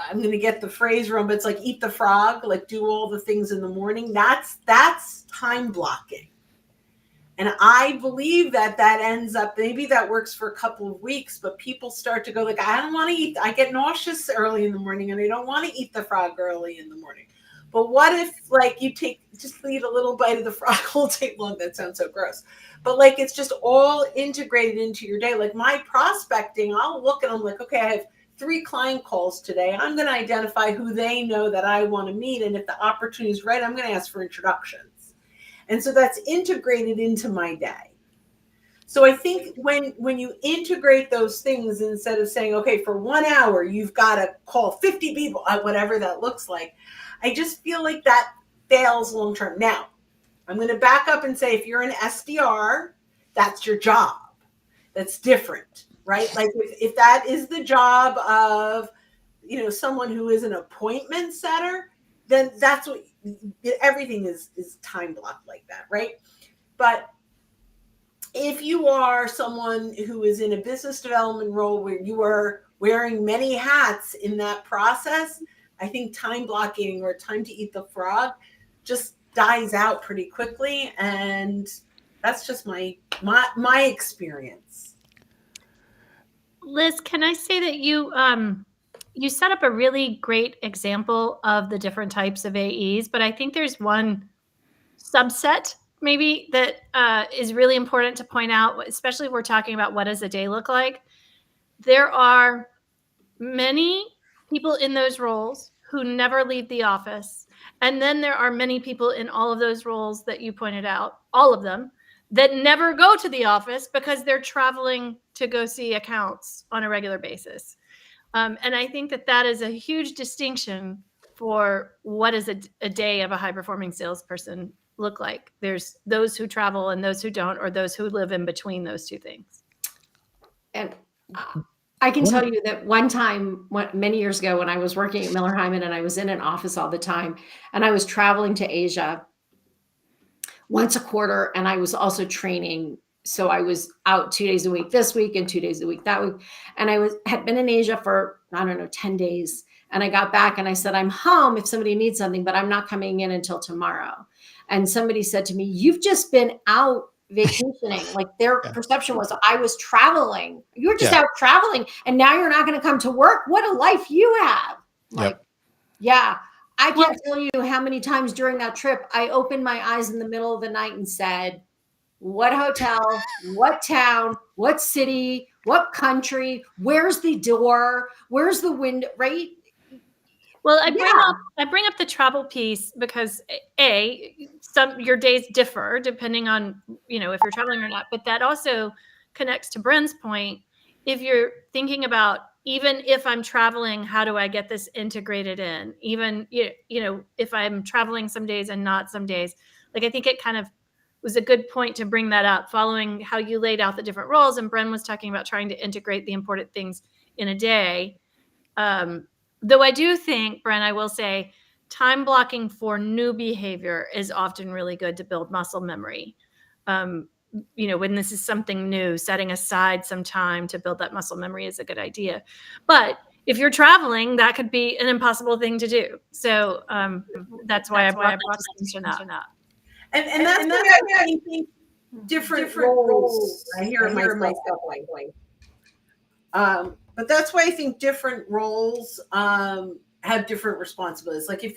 I'm going to get the phrase wrong, but it's like eat the frog, like do all the things in the morning. That's time blocking. And I believe that ends up, maybe that works for a couple of weeks, but people start to go like, I don't want to eat. I get nauseous early in the morning and I don't want to eat the frog early in the morning. But what if, like, you just eat a little bite of the frog all day long? That sounds so gross. But like, it's just all integrated into your day. Like my prospecting, I'll look and I'm like, okay, I have 3 client calls today. I'm going to identify who they know that I want to meet. And if the opportunity is right, I'm going to ask for introductions. And so that's integrated into my day. So I think when you integrate those things, instead of saying, okay, for 1 hour, you've got to call 50 people, whatever that looks like, I just feel like that fails long term. Now, I'm going to back up and say, if you're an SDR, that's your job. That's different, right? Like if that is the job of, someone who is an appointment setter, then that's what everything is time blocked like that, right? But if you are someone who is in a business development role where you are wearing many hats in that process, I think time blocking or time to eat the frog just dies out pretty quickly. And that's just my experience. Liz, can I say that you set up a really great example of the different types of AEs, but I think there's one subset maybe that is really important to point out, especially if we're talking about what does a day look like. There are many people in those roles who never leave the office. And then there are many people in all of those roles that you pointed out, all of them, that never go to the office because they're traveling to go see accounts on a regular basis. And I think that that is a huge distinction for what does a day of a high-performing salesperson look like. There's those who travel and those who don't, or those who live in between those two things. And I can tell you that one time, many years ago, when I was working at Miller Hyman and I was in an office all the time, and I was traveling to Asia once a quarter, and I was also training. So I was out 2 days a week this week and 2 days a week that week. And I had been in Asia for, I don't know, 10 days. And I got back and I said, I'm home if somebody needs something, but I'm not coming in until tomorrow. And somebody said to me, you've just been out vacationing. Like their perception was I was traveling. You were just out traveling and now you're not going to come to work. What a life you have. Like, yeah. I can't tell you how many times during that trip I opened my eyes in the middle of the night and said, what hotel, what town, what city, what country, where's the door, where's the window, right? Well, I bring up the travel piece because your days differ depending on, if you're traveling or not, but that also connects to Bren's point. If you're thinking about, even if I'm traveling, how do I get this integrated in? Even, if I'm traveling some days and not some days, like, I think it kind of was a good point to bring that up, following how you laid out the different roles. And Bren was talking about trying to integrate the important things in a day. Though I do think, Bren, I will say, time blocking for new behavior is often really good to build muscle memory. When this is something new, setting aside some time to build that muscle memory is a good idea. But if you're traveling, that could be an impossible thing to do. So that's why I brought that distinction up. And that's why I think different roles. I hear myself going. But that's why I think different roles have different responsibilities. Like I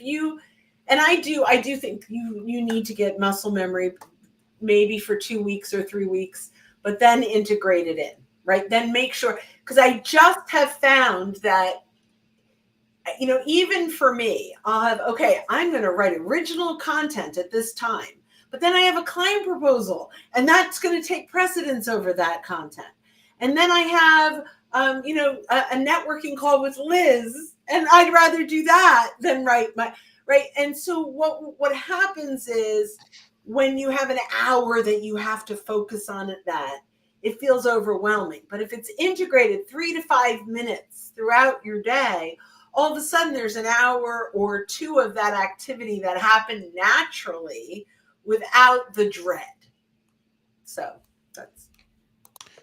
do think you need to get muscle memory maybe for 2 weeks or 3 weeks, but then integrate it in, right? Then make sure, because I just have found that, even for me, I'll have, I'm going to write original content at this time, but then I have a client proposal and that's going to take precedence over that content. And then I have a networking call with Liz, and I'd rather do that than right. And so what happens is when you have an hour that you have to focus on that, it feels overwhelming. But if it's integrated 3 to 5 minutes throughout your day, all of a sudden there's an hour or two of that activity that happened naturally without the dread.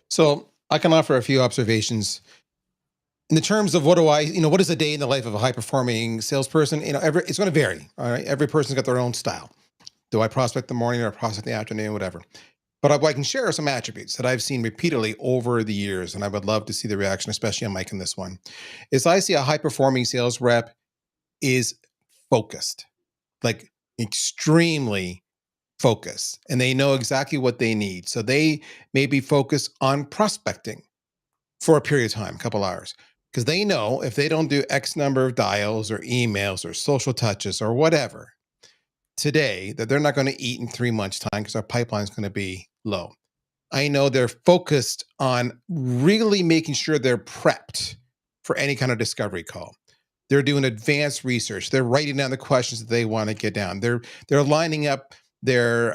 So I can offer a few observations in the terms of what is a day in the life of a high performing salesperson? It's going to vary. All right. Every person's got their own style. Do I prospect in the morning or prospect in the afternoon, whatever. But I can share some attributes that I've seen repeatedly over the years, and I would love to see the reaction, especially on Mike in this one, is I see a high performing sales rep is focused, like extremely focused, and they know exactly what they need. So they may be focused on prospecting for a period of time, a couple hours, because they know if they don't do X number of dials or emails or social touches or whatever today, that they're not going to eat in 3 months' time because our pipeline is going to be low. I know they're focused on really making sure they're prepped for any kind of discovery call. They're doing advanced research. They're writing down the questions that they want to get down. They're lining up their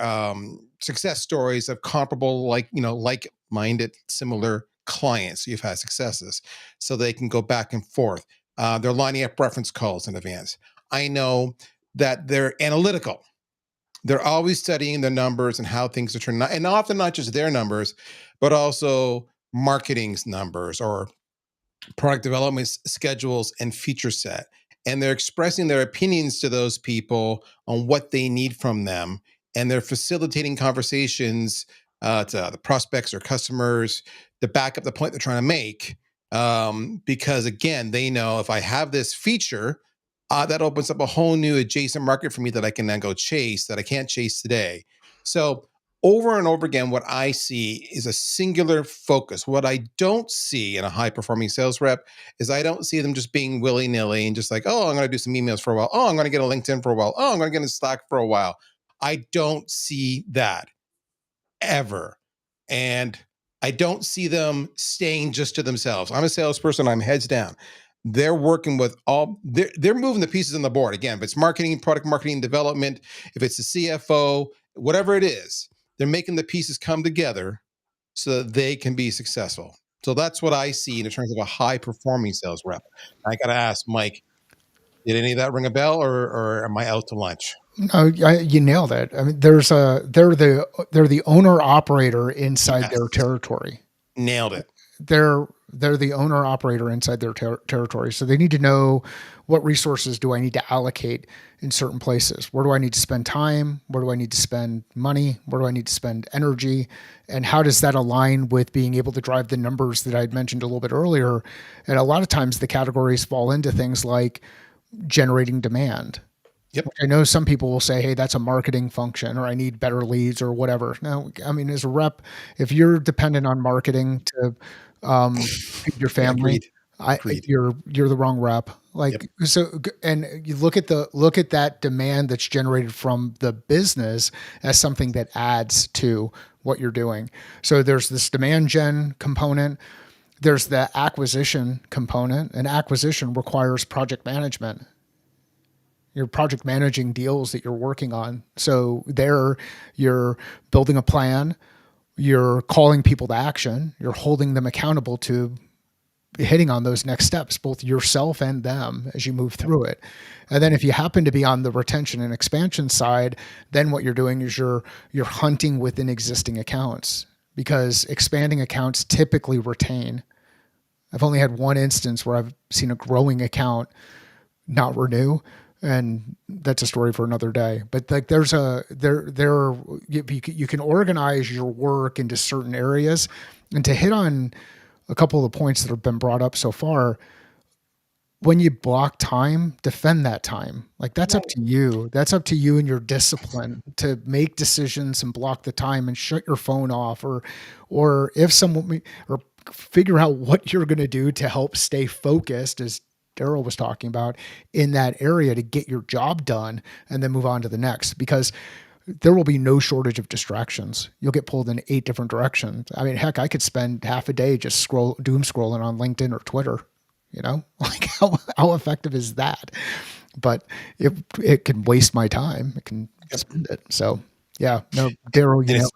success stories of comparable, like-minded, similar clients you've had successes, so they can go back and forth. They're lining up reference calls in advance. I know that they're analytical. They're always studying the numbers and how things are turning out, and often not just their numbers, but also marketing's numbers or product development schedules, and feature set. And they're expressing their opinions to those people on what they need from them. And they're facilitating conversations to the prospects or customers to back up the point they're trying to make. Because again, they know if I have this feature, that opens up a whole new adjacent market for me that I can then go chase that I can't chase today. So over and over again, what I see is a singular focus. What I don't see in a high performing sales rep is I don't see them just being willy nilly and just like, oh, I'm going to do some emails for a while. Oh, I'm going to get a LinkedIn for a while. Oh, I'm going to get a Slack for a while. I don't see that ever. And I don't see them staying just to themselves. I'm a salesperson. I'm heads down. They're working with they're moving the pieces on the board. Again, if it's marketing, product marketing, development, if it's the CFO, whatever it is, they're making the pieces come together so that they can be successful. So that's what I see in terms of a high performing sales rep. I got to ask Mike, did any of that ring a bell or am I out to lunch? No, you nailed it. I mean, they're the owner operator inside their territory. Nailed it. They're the owner operator inside their territory. So they need to know what resources do I need to allocate in certain places. Where do I need to spend time? Where do I need to spend money? Where do I need to spend energy? And how does that align with being able to drive the numbers that I'd mentioned a little bit earlier? And a lot of times the categories fall into things like generating demand. Yep. I know some people will say, hey, that's a marketing function, or I need better leads or whatever. No, I mean, as a rep, if you're dependent on marketing to feed your family, Agreed. you're the wrong rep. Like, so, and you look at that demand that's generated from the business as something that adds to what you're doing. So there's this demand gen component. There's the acquisition component, and acquisition requires project management. You're project managing deals that you're working on. So there you're building a plan, you're calling people to action, you're holding them accountable to hitting on those next steps, both yourself and them as you move through it. And then if you happen to be on the retention and expansion side, then what you're doing is you're hunting within existing accounts, because expanding accounts typically retain. I've only had one instance where I've seen a growing account not renew. And that's a story for another day. But like you can organize your work into certain areas. And to hit on a couple of the points that have been brought up so far, when you block time, defend that time. Like that's up to you. That's up to you and your discipline to make decisions and block the time and shut your phone off, or if someone, or figure out what you're going to do to help stay focused, as Daryl was talking about, in that area to get your job done and then move on to the next, because there will be no shortage of distractions. You'll get pulled in 8 different directions. I mean, heck, I could spend half a day just doom scrolling on LinkedIn or Twitter, like how effective is that? But it can waste my time. It can spend it. So yeah, no, Daryl, you know it.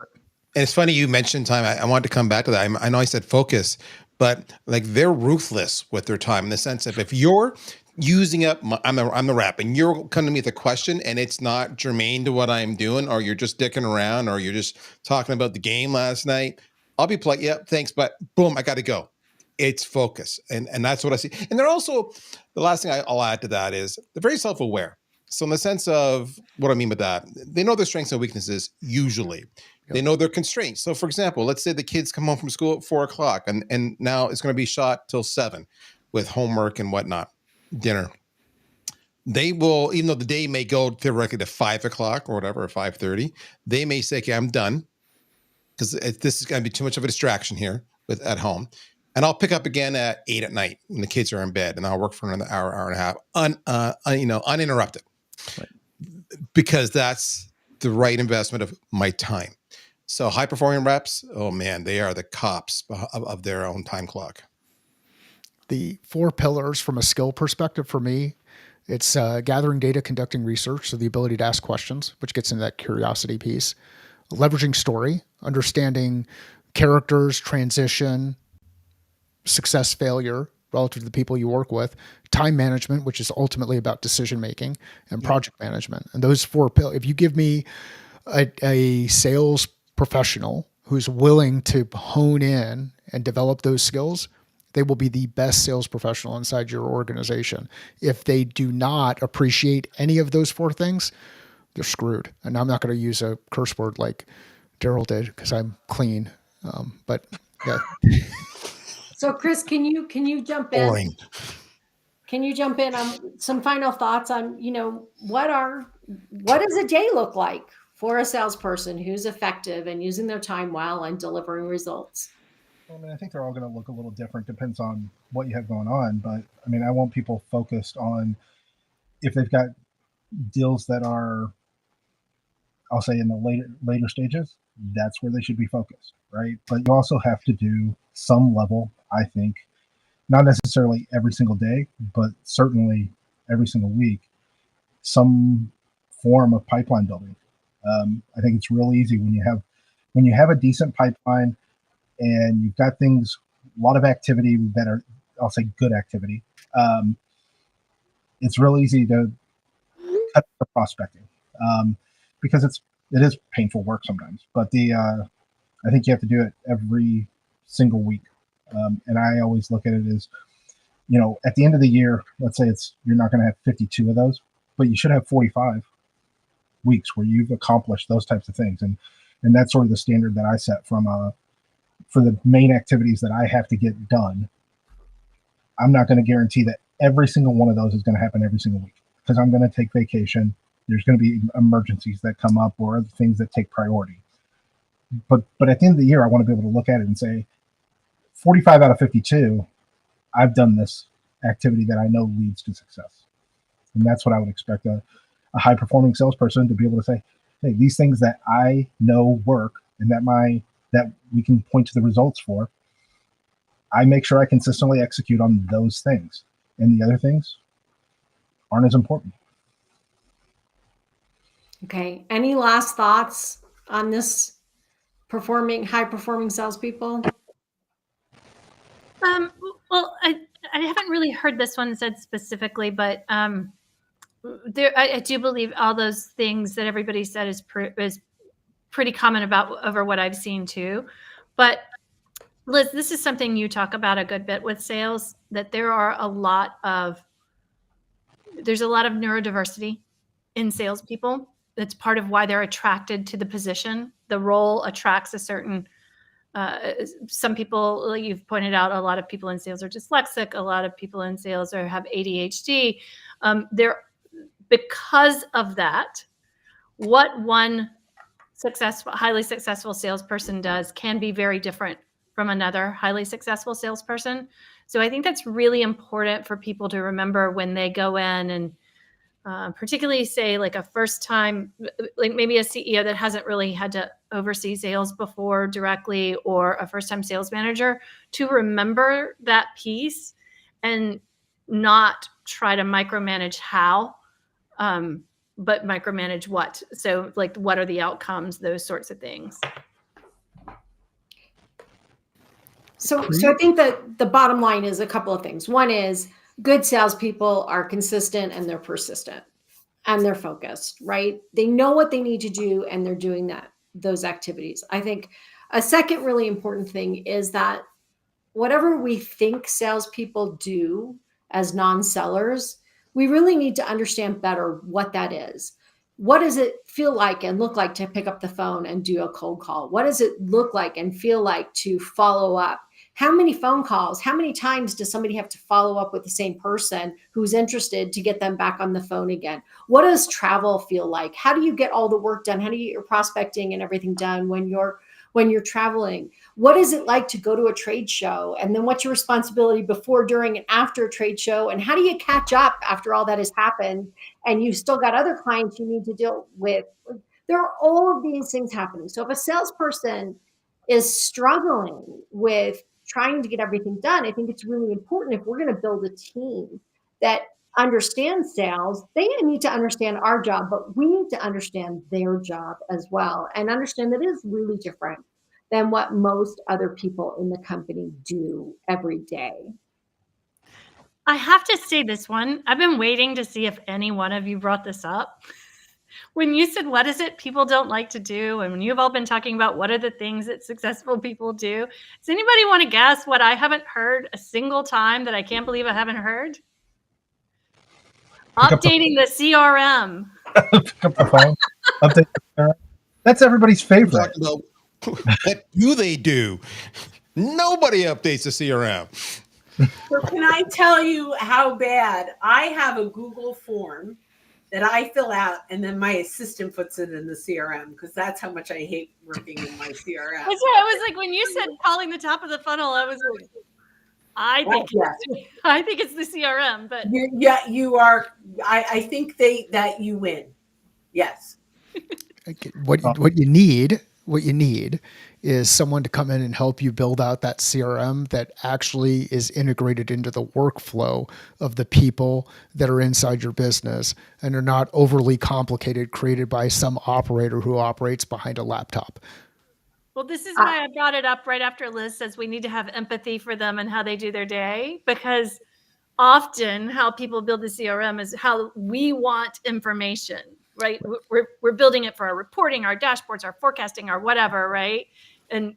And it's funny you mentioned time. I wanted to come back to that. I know I said focus, but like they're ruthless with their time in the sense of if you're using up, I'm the rep, and you're coming to me with a question and it's not germane to what I'm doing, or you're just dicking around, or you're just talking about the game last night, I'll be polite. Yep, thanks, but boom, I got to go. It's focus, and that's what I see. And they're also, the last thing I'll add to that is they're very self-aware. So in the sense of what I mean by that, they know their strengths and weaknesses usually. They know their constraints. So for example, let's say the kids come home from school at 4:00 and now it's going to be shot till 7 with homework and whatnot, dinner. They will, even though the day may go theoretically to 5:00 or whatever, or 5:30, they may say, okay, I'm done, because this is going to be too much of a distraction here at home. And I'll pick up again at 8 at night when the kids are in bed, and I'll work for another hour and a half, uninterrupted. Right. Because that's the right investment of my time. So high performing reps, oh man, they are the cops of their own time clock. The 4 pillars from a skill perspective for me, it's gathering data, conducting research, so the ability to ask questions, which gets into that curiosity piece. Leveraging story, understanding characters, transition, success, failure relative to the people you work with. Time management, which is ultimately about decision making, and project management. And those 4 pillars, if you give me a sales professional who's willing to hone in and develop those skills, they will be the best sales professional inside your organization. If they do not appreciate any of those 4 things, they're screwed. And I'm not going to use a curse word like Daryl did because I'm clean. But yeah. So Chris, can you jump in? Boring. Can you jump in on some final thoughts on, what does a day look like for a salesperson who's effective and using their time well and delivering results? Well, I mean, I think they're all going to look a little different. Depends on what you have going on. But I mean, I want people focused on if they've got deals that are, I'll say, in the later stages, that's where they should be focused, right? But you also have to do some level, I think, not necessarily every single day, but certainly every single week, some form of pipeline building. I think it's real easy when you have a decent pipeline and you've got things, a lot of activity that are, I'll say, good activity. It's real easy to cut the prospecting because it is painful work sometimes. But I think you have to do it every single week, and I always look at it as, at the end of the year, let's say you're not going to have 52 of those, but you should have 45 weeks where you've accomplished those types of things, and that's sort of the standard that I set for the main activities that I have to get done. I'm not going to guarantee that every single one of those is going to happen every single week because I'm going to take vacation. There's going to be emergencies that come up or other things that take priority. But at the end of the year, I want to be able to look at it and say, 45 out of 52, I've done this activity that I know leads to success. And that's what I would expect a high performing salesperson to be able to say, hey, these things that I know work and that we can point to the results for, I make sure I consistently execute on those things. And the other things aren't as important. Okay. Any last thoughts on this high performing salespeople? Well, I haven't really heard this one said specifically, but I do believe all those things that everybody said is pretty common over what I've seen too. But Liz, this is something you talk about a good bit with sales, that there's a lot of neurodiversity in salespeople. That's part of why they're attracted to the position. The role attracts a certain some people, like you've pointed out, a lot of people in sales are dyslexic. A lot of people in sales have ADHD. Because of that, what one highly successful salesperson does can be very different from another highly successful salesperson. So I think that's really important for people to remember when they go in and particularly say like a first time, like maybe a CEO that hasn't really had to oversee sales before directly, or a first time sales manager, to remember that piece and not try to micromanage how, but micromanage what. So like, what are the outcomes, those sorts of things. So I think that the bottom line is a couple of things. One is good salespeople are consistent and they're persistent and they're focused, right? They know what they need to do and they're doing those activities. I think a second really important thing is that whatever we think salespeople do as non-sellers, we really need to understand better what that is. What does it feel like and look like to pick up the phone and do a cold call? What does it look like and feel like to follow up? How many phone calls, how many times does somebody have to follow up with the same person who's interested to get them back on the phone again? What does travel feel like? How do you get all the work done? How do you get your prospecting and everything done when you're traveling? What is it like to go to a trade show? And then what's your responsibility before, during, and after a trade show? And how do you catch up after all that has happened and you've still got other clients you need to deal with? There are all of these things happening. So if a salesperson is struggling with trying to get everything done, I think it's really important, if we're going to build a team that understands sales, they need to understand our job, but we need to understand their job as well and understand that it is really different than what most other people in the company do every day. I have to say this one. I've been waiting to see if any one of you brought this up. When you said, what is it people don't like to do? And when you've all been talking about what are the things that successful people do, does anybody want to guess what I haven't heard a single time that I can't believe I haven't heard? Updating the CRM. Pick up the phone. Update the CRM. That's everybody's We're favorite. talking about what do they do? Nobody updates the CRM. So can I tell you how bad? I have a Google form that I fill out, and then my assistant puts it in the CRM because that's how much I hate working in my CRM. That's what I was like when you said calling the top of the funnel. I was like, I think it's the CRM, but you are. I think that you win. Yes. What you need is someone to come in and help you build out that CRM that actually is integrated into the workflow of the people that are inside your business and are not overly complicated, created by some operator who operates behind a laptop. Well, this is why I brought it up right after Liz says we need to have empathy for them and how they do their day, because often how people build the CRM is how we want information, right? We're building it for our reporting, our dashboards, our forecasting, our whatever, right? And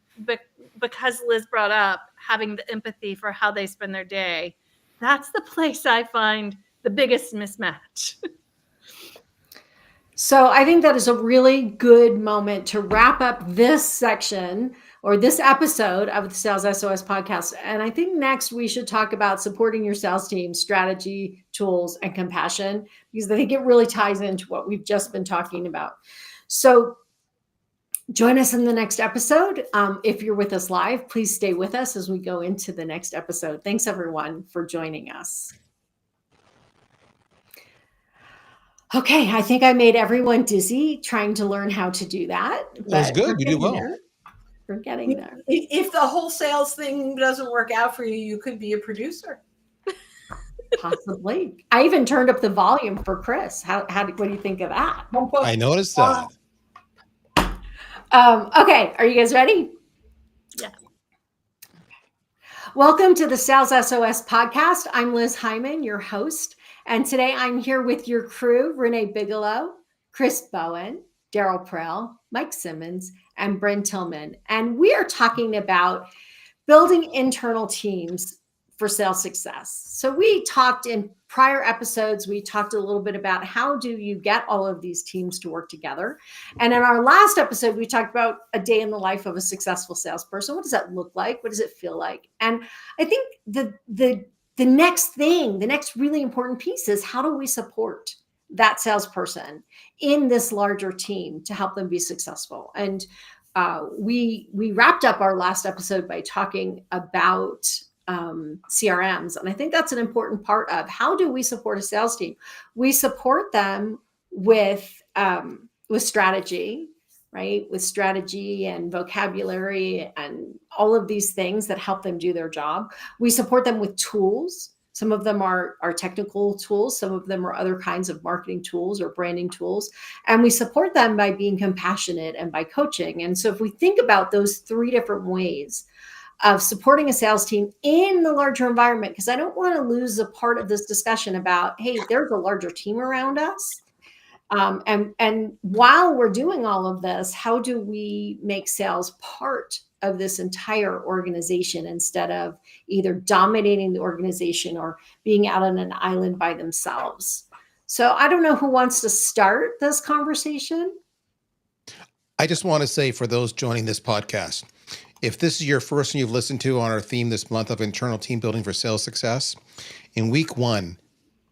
because Liz brought up having the empathy for how they spend their day, that's the place I find the biggest mismatch. So I think that is a really good moment to wrap up this section or this episode of the Sales SOS podcast. And I think next we should talk about supporting your sales team, strategy, tools, and compassion, because I think it really ties into what we've just been talking about. So join us in the next episode. If you're with us live, please stay with us as we go into the next episode. Thanks everyone for joining us. Okay, I think I made everyone dizzy trying to learn how to do that. That's good. You did well. We're getting there. If the whole sales thing doesn't work out for you, you could be a producer. Possibly. I even turned up the volume for Chris. What do you think of that? I noticed that. Okay, are you guys ready? Yeah. Welcome to the Sales SOS podcast. I'm Liz Hyman, your host. And today I'm here with your crew, Renee Bigelow, Chris Bowen, Daryl Prell, Mike Simmons, and Bryn Tillman. And we are talking about building internal teams for sales success. So we talked in prior episodes, we talked a little bit about how do you get all of these teams to work together. And in our last episode, we talked about a day in the life of a successful salesperson. What does that look like? What does it feel like? And I think the next thing, the next really important piece is how do we support that salesperson in this larger team to help them be successful? And we wrapped up our last episode by talking about CRMs. And I think that's an important part of how do we support a sales team? We support them with strategy, right? With strategy and vocabulary and all of these things that help them do their job. We support them with tools. Some of them are technical tools. Some of them are other kinds of marketing tools or branding tools. And we support them by being compassionate and by coaching. And so if we think about those three different ways of supporting a sales team in the larger environment, because I don't want to lose a part of this discussion about, hey, there's a larger team around us. And while we're doing all of this, how do we make sales part of this entire organization instead of either dominating the organization or being out on an island by themselves? So I don't know who wants to start this conversation. I just want to say for those joining this podcast, if this is your first one you've listened to on our theme this month of internal team building for sales success, in week 1,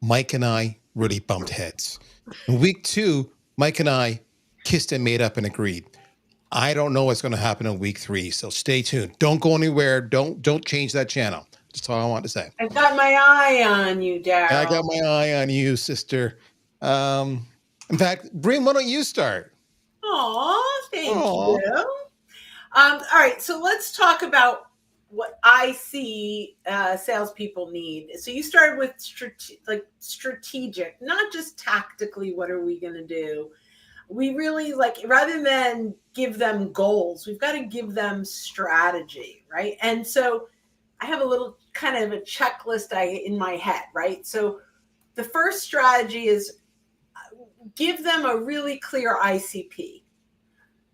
Mike and I really bumped heads. In week 2, Mike and I kissed and made up and agreed. I don't know what's going to happen in week 3, so stay tuned. Don't go anywhere. Don't change that channel. That's all I want to say. I've got my eye on you, Daryl. I got my eye on you, sister. In fact, Bryn, why don't you start? Thank you. All right, so let's talk about what I see salespeople need. So you started with strategic, not just tactically, what are we going to do? We really rather than give them goals, we've got to give them strategy, right? And so I have a little kind of a checklist in my head, right? So the first strategy is give them a really clear ICP,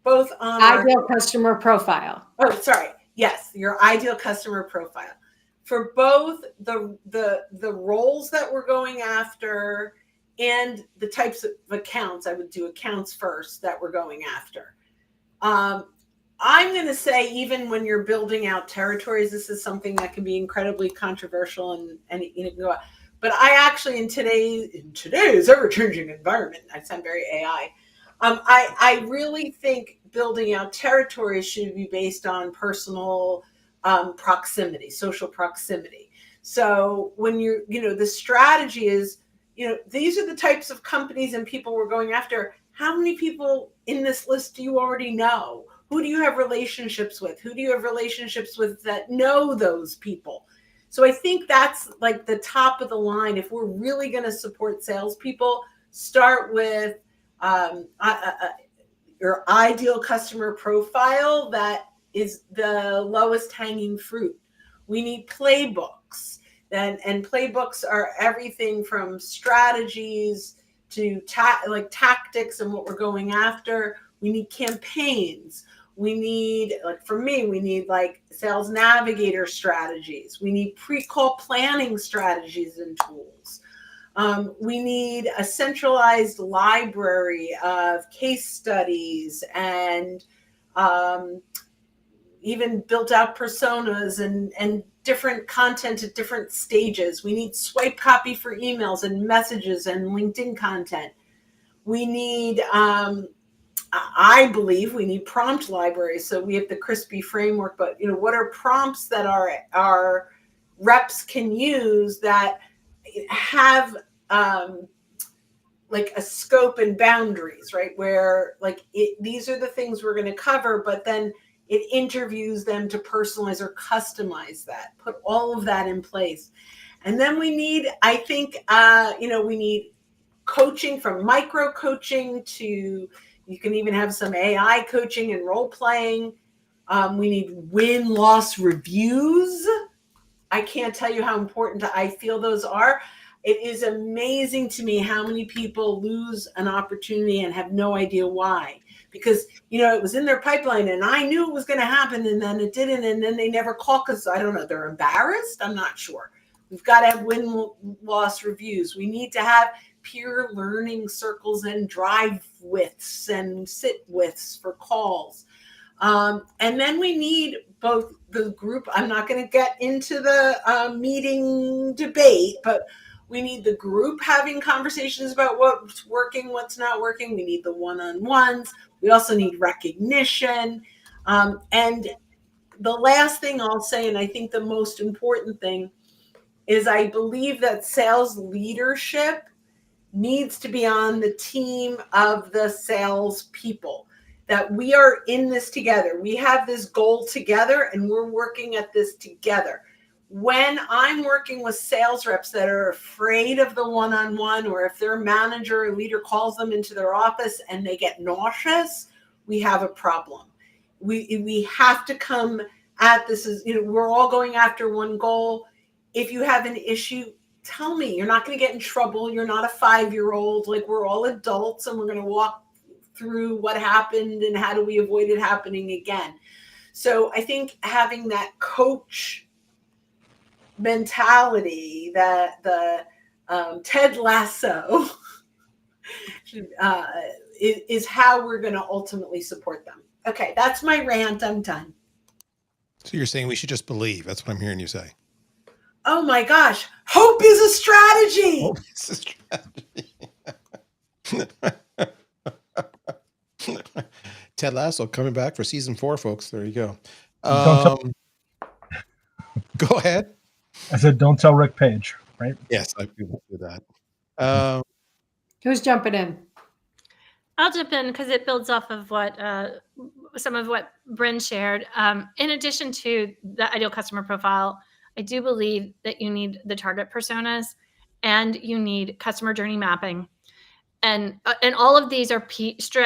both on our Ideal customer profile. Oh, sorry. Yes, your ideal customer profile for both the roles that we're going after and the types of accounts. I would do accounts first that we're going after. I'm going to say, even when you're building out territories, this is something that can be incredibly controversial and you know, but I actually in today's ever-changing environment, I sound very AI. I really think building out territories should be based on personal proximity, social proximity. So when the strategy is, these are the types of companies and people we're going after. How many people in this list do you already know? Who do you have relationships with? Who do you have relationships with that know those people? So I think that's like the top of the line. If we're really going to support salespeople, start with your ideal customer profile that is the lowest hanging fruit. We need playbooks. And playbooks are everything from strategies to tactics and what we're going after. We need campaigns. We need, like for me, we need like sales navigator strategies. We need pre-call planning strategies and tools. We need a centralized library of case studies and even built out personas and different content at different stages. We need swipe copy for emails and messages and LinkedIn content. We need, I believe we need prompt libraries. So we have the crispy framework, but what are prompts that our reps can use that have like a scope and boundaries, right? Where these are the things we're going to cover, but then it interviews them to personalize or customize that, put all of that in place. And then we need, I think, we need coaching, from micro coaching to, you can even have some AI coaching and role playing. We need win-loss reviews. I can't tell you how important I feel those are. It is amazing to me how many people lose an opportunity and have no idea why. Because, it was in their pipeline and I knew it was going to happen and then it didn't. And then they never call because, I don't know, they're embarrassed. I'm not sure. We've got to have win-loss reviews. We need to have peer learning circles and drive withs and sit withs for calls. And then we need both the group. I'm not going to get into the meeting debate, but we need the group having conversations about what's working, what's not working. We need the one-on-ones. We also need recognition. And the last thing I'll say, and I think the most important thing, is I believe that sales leadership needs to be on the team of the sales people, that we are in this together. We have this goal together and we're working at this together. When I'm working with sales reps that are afraid of the one-on-one, or if their manager or leader calls them into their office and they get nauseous, we have a problem. We have to come at this as, we're all going after one goal. If you have an issue, tell me. You're not going to get in trouble. You're not a 5-year-old. Like, we're all adults and we're going to walk through what happened and how do we avoid it happening again. So I think having that coach mentality, that the Ted Lasso is how we're going to ultimately support them. Okay, that's my rant. I'm done. So you're saying we should just believe. That's what I'm hearing you say. Oh my gosh. Hope is a strategy. Hope is a strategy. Ted Lasso coming back for season 4, folks. There you go. Go ahead. I said, don't tell Rick Page, right? Yes, I will do that. Who's jumping in? I'll jump in because it builds off of what some of what Bryn shared. In addition to the ideal customer profile, I do believe that you need the target personas and you need customer journey mapping. And all of these are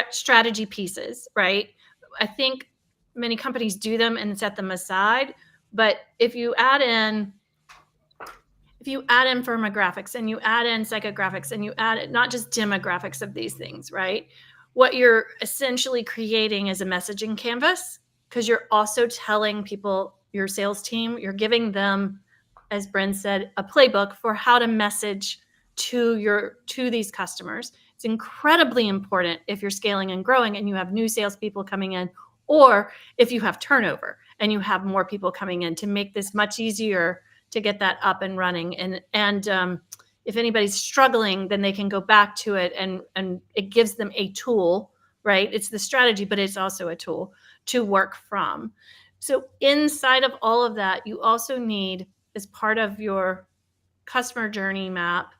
strategy pieces, right? I think many companies do them and set them aside. But if you add in if you add in firmographics and you add in psychographics and you add not just demographics of these things, right? What you're essentially creating is a messaging canvas, because you're also telling people, your sales team, you're giving them, as Bryn said, a playbook for how to message to these customers. It's incredibly important if you're scaling and growing and you have new salespeople coming in, or if you have turnover and you have more people coming in, to make this much easier to get that up and running. And if anybody's struggling, then they can go back to it, and it gives them a tool, right? It's the strategy, but it's also a tool to work from. So inside of all of that, you also need, as part of your customer journey map,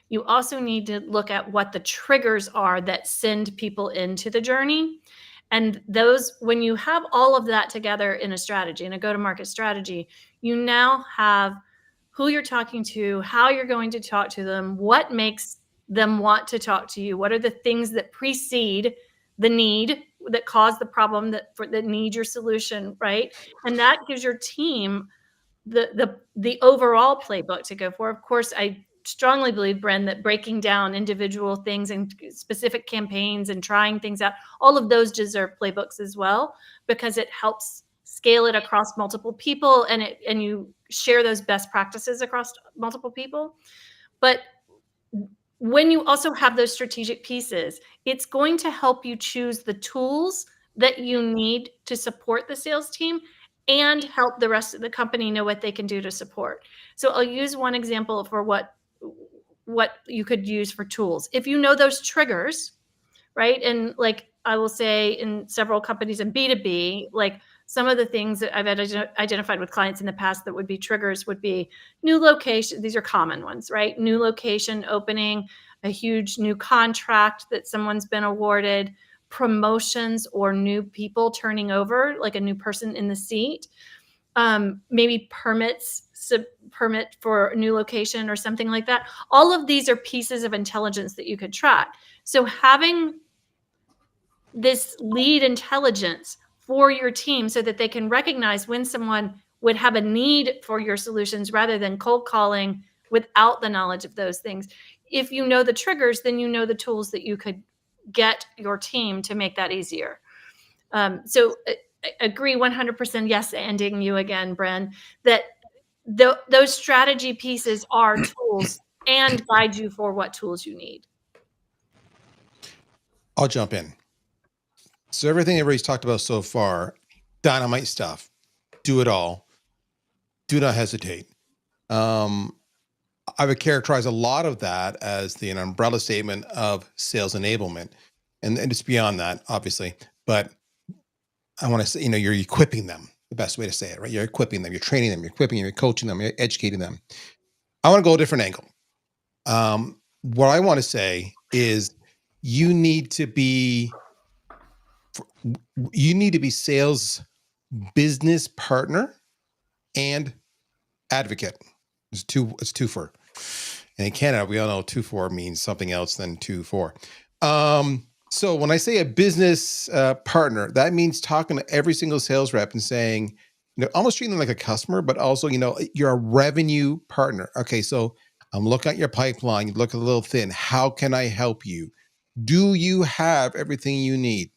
you also need to look at what the triggers are that send people into the journey. And those, when you have all of that together in a strategy, in a go-to-market strategy, you now have who you're talking to, how you're going to talk to them, what makes them want to talk to you, what are the things that precede the need, that cause the problem, that need your solution, right? And that gives your team the overall playbook to go for. Of course, I strongly believe, Bren, that breaking down individual things and specific campaigns and trying things out, all of those deserve playbooks as well, because it helps scale it across multiple people, and you share those best practices across multiple people. But when you also have those strategic pieces, it's going to help you choose the tools that you need to support the sales team and help the rest of the company know what they can do to support. So I'll use one example for what you could use for tools. If you know those triggers, right? And like I will say, in several companies in B2B, like some of the things that I've identified with clients in the past that would be triggers would be new location. These are common ones, right? New location opening, a huge new contract that someone's been awarded, promotions or new people turning over, like a new person in the seat, maybe permit for a new location or something like that. All of these are pieces of intelligence that you could track. So having this lead intelligence for your team, so that they can recognize when someone would have a need for your solutions, rather than cold calling without the knowledge of those things. If you know the triggers, then you know the tools that you could get your team to make that easier. So I agree 100%. Yes, ending you again, Bren, that those strategy pieces are tools and guide you for what tools you need. I'll jump in. So everything everybody's talked about so far, dynamite stuff, do it all. Do not hesitate. I would characterize a lot of that as an umbrella statement of sales enablement. And it's beyond that, obviously. But I want to say, you're equipping them, the best way to say it, right? You're equipping them, you're training them, you're equipping them, you're coaching them, you're educating them. I want to go a different angle. What I want to say is you need to be sales business partner and advocate. It's two for. And in Canada, we all know 2-4 means something else than 2-4. So when I say a business partner, that means talking to every single sales rep and saying, almost treating them like a customer, but also, you're a revenue partner. Okay, so I'm looking at your pipeline. You look a little thin. How can I help you? Do you have everything you need?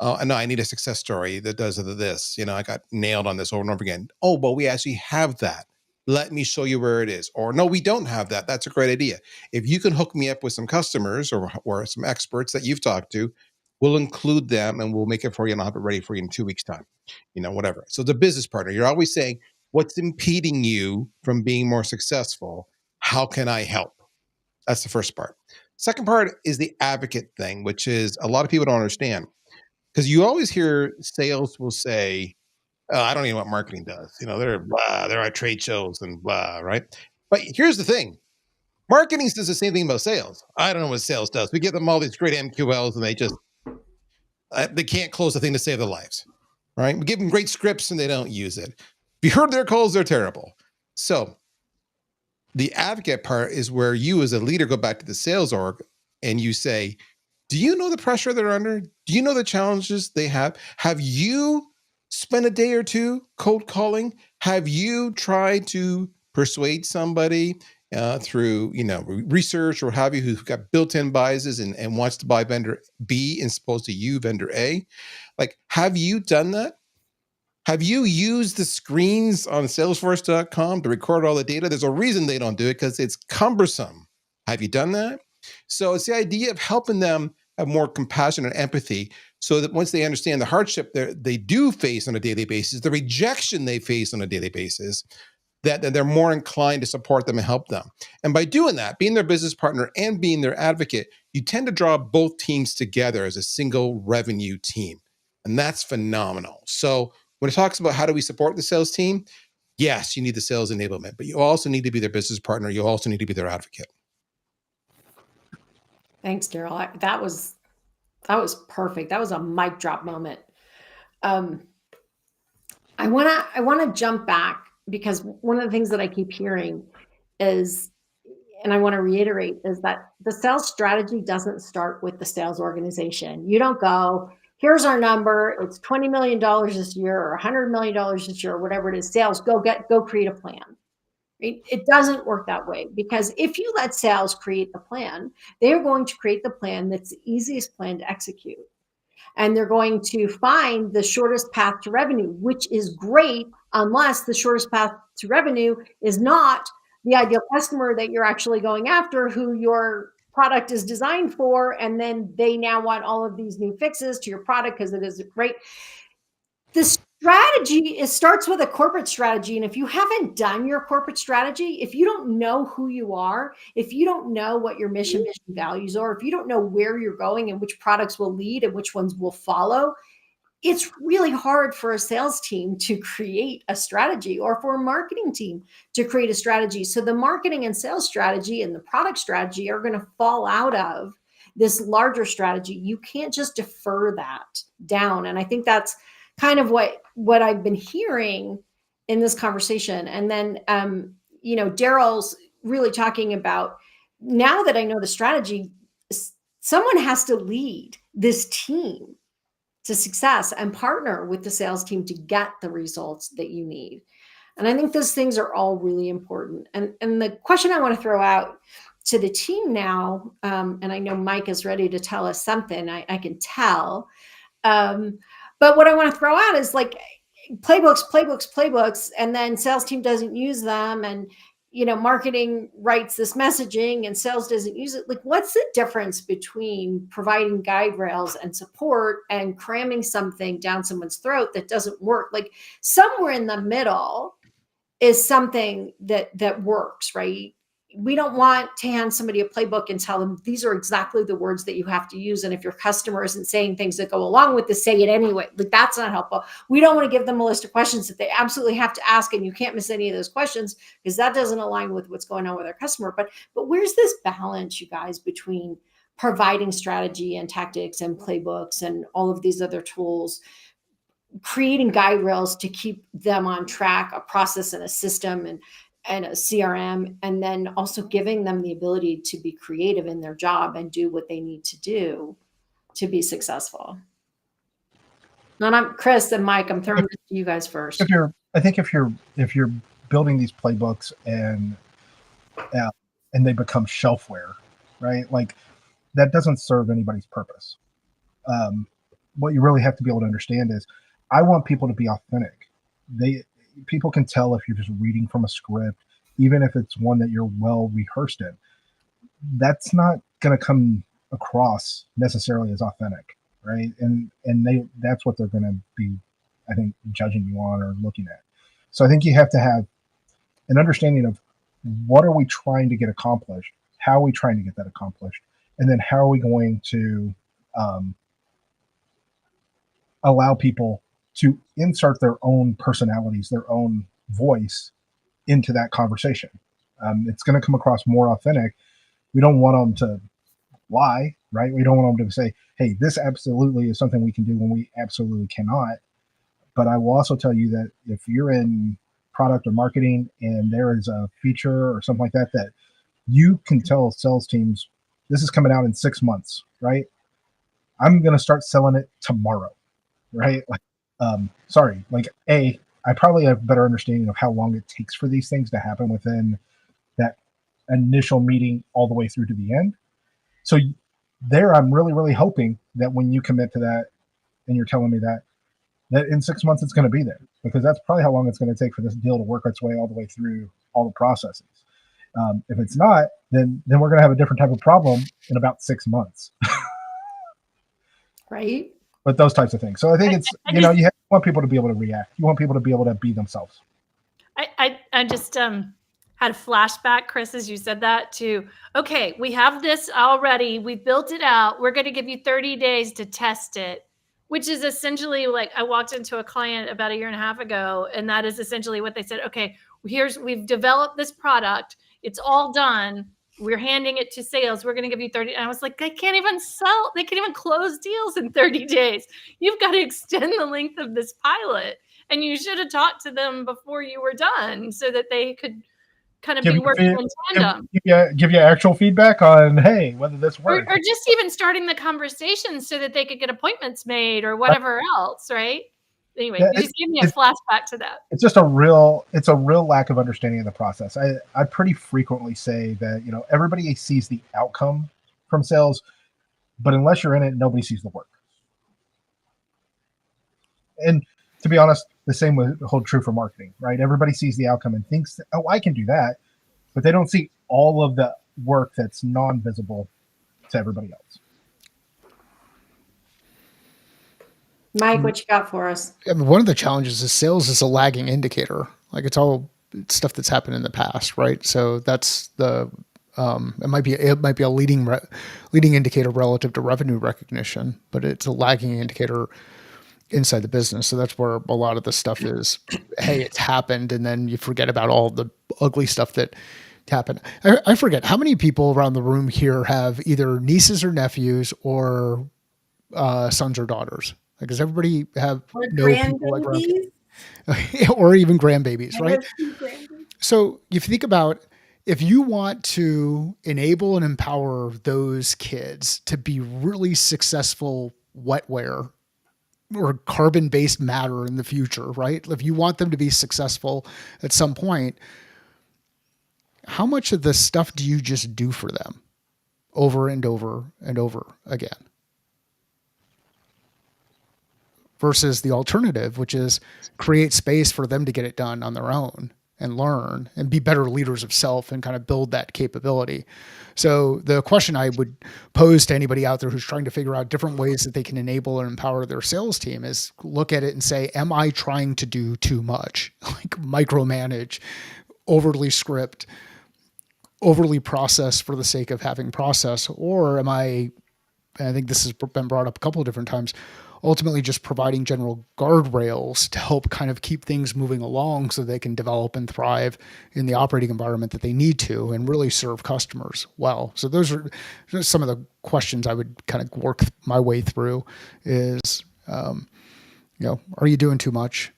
No, I need a success story that does this. I got nailed on this over and over again. Oh, but we actually have that. Let me show you where it is. Or no, we don't have that. That's a great idea. If you can hook me up with some customers or some experts that you've talked to, we'll include them and we'll make it for you, and I'll have it ready for you in 2 weeks' time. Whatever. So the business partner, you're always saying, what's impeding you from being more successful? How can I help? That's the first part. Second part is the advocate thing, which is a lot of people don't understand. Because you always hear sales will say, I don't even know what marketing does. They're blah, they're at trade shows and blah, right? But here's the thing. Marketing does the same thing about sales. I don't know what sales does. We give them all these great MQLs and they can't close the thing to save their lives, right? We give them great scripts and they don't use it. If you heard their calls, they're terrible. So the advocate part is where you as a leader go back to the sales org and you say, do you know the pressure they're under? Do you know the challenges they have? Have you spent a day or two cold calling? Have you tried to persuade somebody through, research or what have you, who's got built-in biases and wants to buy vendor B as opposed to you, vendor A. Like, have you done that? Have you used the screens on Salesforce.com to record all the data? There's a reason they don't do it, because it's cumbersome. Have you done that? So it's the idea of helping them have more compassion and empathy, so that once they understand the hardship they do face on a daily basis, the rejection they face on a daily basis, that they're more inclined to support them and help them. And by doing that, being their business partner and being their advocate, you tend to draw both teams together as a single revenue team. And that's phenomenal. So when it talks about how do we support the sales team, yes, you need the sales enablement, but you also need to be their business partner. You also need to be their advocate. Thanks, Daryl. That was perfect. That was a mic drop moment. I wanna jump back, because one of the things that I keep hearing is, and I want to reiterate, is that the sales strategy doesn't start with the sales organization. You don't go, here's our number, it's $20 million this year or $100 million this year, or whatever it is, sales, go create a plan. It doesn't work that way, because if you let sales create the plan, they're going to create the plan that's the easiest plan to execute. And they're going to find the shortest path to revenue, which is great, unless the shortest path to revenue is not the ideal customer that you're actually going after, who your product is designed for, and then they now want all of these new fixes to your product because it is great. The strategy starts with a corporate strategy. And if you haven't done your corporate strategy, if you don't know who you are, if you don't know what your mission values are, if you don't know where you're going and which products will lead and which ones will follow, it's really hard for a sales team to create a strategy, or for a marketing team to create a strategy. So the marketing and sales strategy and the product strategy are going to fall out of this larger strategy. You can't just defer that down. And I think that's kind of what I've been hearing in this conversation. And then, Daryl's really talking about, now that I know the strategy, someone has to lead this team to success and partner with the sales team to get the results that you need. And I think those things are all really important. And the question I want to throw out to the team now, and I know Mike is ready to tell us something, I can tell. But what I want to throw out is, like, playbooks, and then sales team doesn't use them, and marketing writes this messaging and sales doesn't use it. Like, what's the difference between providing guide rails and support and cramming something down someone's throat that doesn't work? Like, somewhere in the middle is something that works, right? We don't want to hand somebody a playbook and tell them these are exactly the words that you have to use. And if your customer isn't saying things that go along with this, say it anyway. Like, that's not helpful. We don't want to give them a list of questions that they absolutely have to ask, and you can't miss any of those questions, because that doesn't align with what's going on with our customer. But where's this balance, you guys, between providing strategy and tactics and playbooks and all of these other tools, creating guide rails to keep them on track, a process and a system and a CRM, and then also giving them the ability to be creative in their job and do what they need to do to be successful? And I'm Chris and Mike, I'm throwing it to you guys first. If you're building these playbooks and they become shelfware, right? Like, that doesn't serve anybody's purpose. What you really have to be able to understand is, I want people to be authentic. People can tell if you're just reading from a script, even if it's one that you're well rehearsed in. That's not going to come across necessarily as authentic, right? And that's what they're going to be, I think, judging you on or looking at. So I think you have to have an understanding of, what are we trying to get accomplished? How are we trying to get that accomplished? And then how are we going to allow people to insert their own personalities, their own voice into that conversation? It's going to come across more authentic. We don't want them to lie, right? We don't want them to say, hey, this absolutely is something we can do when we absolutely cannot. But I will also tell you that if you're in product or marketing and there is a feature or something like that, that you can tell sales teams, this is coming out in 6 months, right? I'm going to start selling it tomorrow, right? Like, sorry, like, I probably have a better understanding of how long it takes for these things to happen within that initial meeting all the way through to the end. So there, I'm really, really hoping that when you commit to that and you're telling me that in 6 months it's going to be there, because that's probably how long it's going to take for this deal to work its way all the way through all the processes. If it's not, then we're going to have a different type of problem in about 6 months. Right. But those types of things. So I think it's, you want people to be able to react. You want people to be able to be themselves. I just had a flashback, Chris, as you said that, to, okay, we have this already. We built it out. We're going to give you 30 days to test it, which is essentially like I walked into a client about a year and a half ago, and that is essentially what they said. Okay, we've developed this product. It's all done. We're handing it to sales. We're going to give you 30. And I was like, they can't even close deals in 30 days. You've got to extend the length of this pilot. And you should have talked to them before you were done so that they could kind of be working in tandem. Give you actual feedback on, hey, whether this works. Or just even starting the conversation so that they could get appointments made or whatever else, right? Anyway, you just gave me a flashback to that. It's just a real lack of understanding of the process. I pretty frequently say that, everybody sees the outcome from sales, but unless you're in it, nobody sees the work. And to be honest, the same would hold true for marketing, right? Everybody sees the outcome and thinks, oh, I can do that, but they don't see all of the work that's non-visible to everybody else. Mike, what you got for us? I mean, one of the challenges is sales is a lagging indicator. Like it's stuff that's happened in the past, right? So that's it might be a leading indicator relative to revenue recognition, but it's a lagging indicator inside the business. So that's where a lot of the stuff is, hey, it's happened. And then you forget about all the ugly stuff that happened. I forget how many people around the room here have either nieces or nephews or sons or daughters. Like, does everybody have people like around, or even grandbabies, right? So if you think about, if you want to enable and empower those kids to be really successful wetware or carbon-based matter in the future, right? If you want them to be successful at some point, how much of this stuff do you just do for them over and over and over again? Versus the alternative, which is create space for them to get it done on their own and learn and be better leaders of self and kind of build that capability. So the question I would pose to anybody out there who's trying to figure out different ways that they can enable and empower their sales team is look at it and say, am I trying to do too much? Like micromanage, overly script, overly process for the sake of having process? Or am I think this has been brought up a couple of different times, ultimately just providing general guardrails to help kind of keep things moving along so they can develop and thrive in the operating environment that they need to and really serve customers well. So those are some of the questions I would kind of work my way through is, are you doing too much?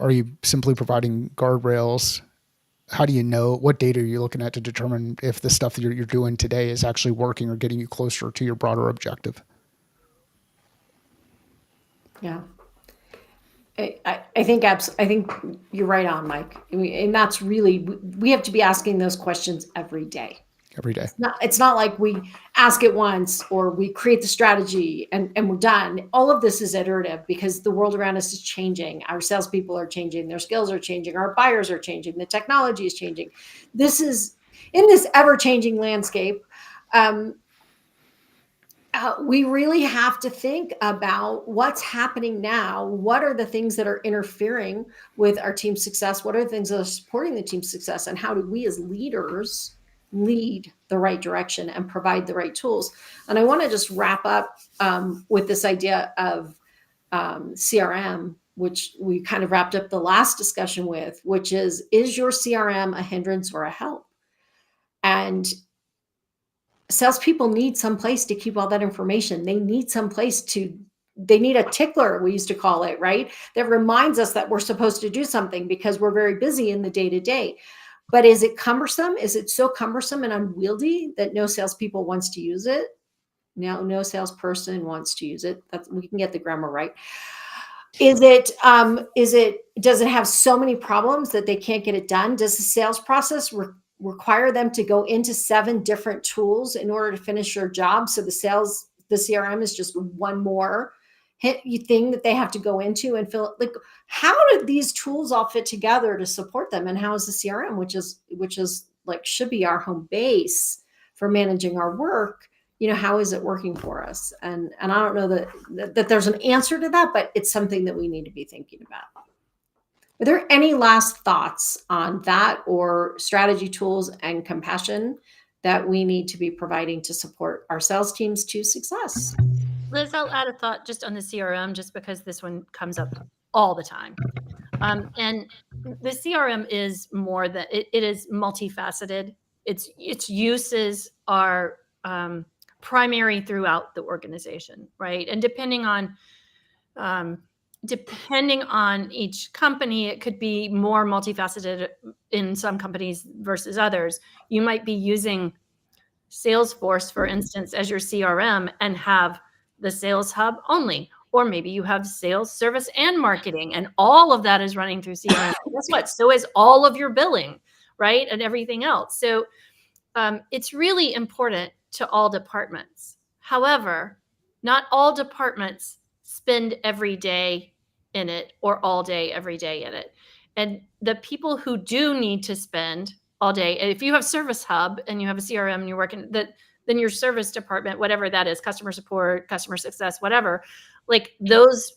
Are you simply providing guardrails? How do you know, what data are you looking at to determine if the stuff that you're doing today is actually working or getting you closer to your broader objective? Yeah. I think you're right on, Mike. And that's really, we have to be asking those questions every day. Every day. It's not like we ask it once or we create the strategy and we're done. All of this is iterative because the world around us is changing. Our salespeople are changing. Their skills are changing. Our buyers are changing. The technology is changing. This is in this ever-changing landscape. We really have to think about what's happening now. What are the things that are interfering with our team's success? What are the things that are supporting the team's success? And how do we as leaders lead the right direction and provide the right tools? And I want to just wrap up with this idea of CRM, which we kind of wrapped up the last discussion with, which is your CRM a hindrance or a help? And salespeople need some place to keep all that information. They need a tickler, we used to call it, right? That reminds us that we're supposed to do something because we're very busy in the day-to-day. But is it cumbersome? Is it so cumbersome and unwieldy that no salespeople wants to use it? No salesperson wants to use it. We can get the grammar right. Is it does it have so many problems that they can't get it done? Does the sales process require them to go into 7 different tools in order to finish their job? So the CRM is just one more thing that they have to go into and fill. Like, how do these tools all fit together to support them? And how is the CRM, which is like should be our home base for managing our work, how is it working for us? And I don't know that there's an answer to that, but it's something that we need to be thinking about. Are there any last thoughts on that or strategy tools and compassion that we need to be providing to support our sales teams to success? Liz, I'll add a thought just on the CRM, just because this one comes up all the time. And the CRM is more than it is multifaceted. Its uses are primary throughout the organization, right? And depending on each company, it could be more multifaceted in some companies versus others. You might be using Salesforce, for instance, as your CRM and have the sales hub only, or maybe you have sales, service, and marketing, and all of that is running through CRM. Guess what? So is all of your billing, right? And everything else. So it's really important to all departments. However, not all departments spend every day in it or all day, every day in it. And the people who do need to spend all day, if you have Service Hub and you have a CRM and you're working that, then your service department, whatever that is, customer support, customer success, whatever, like those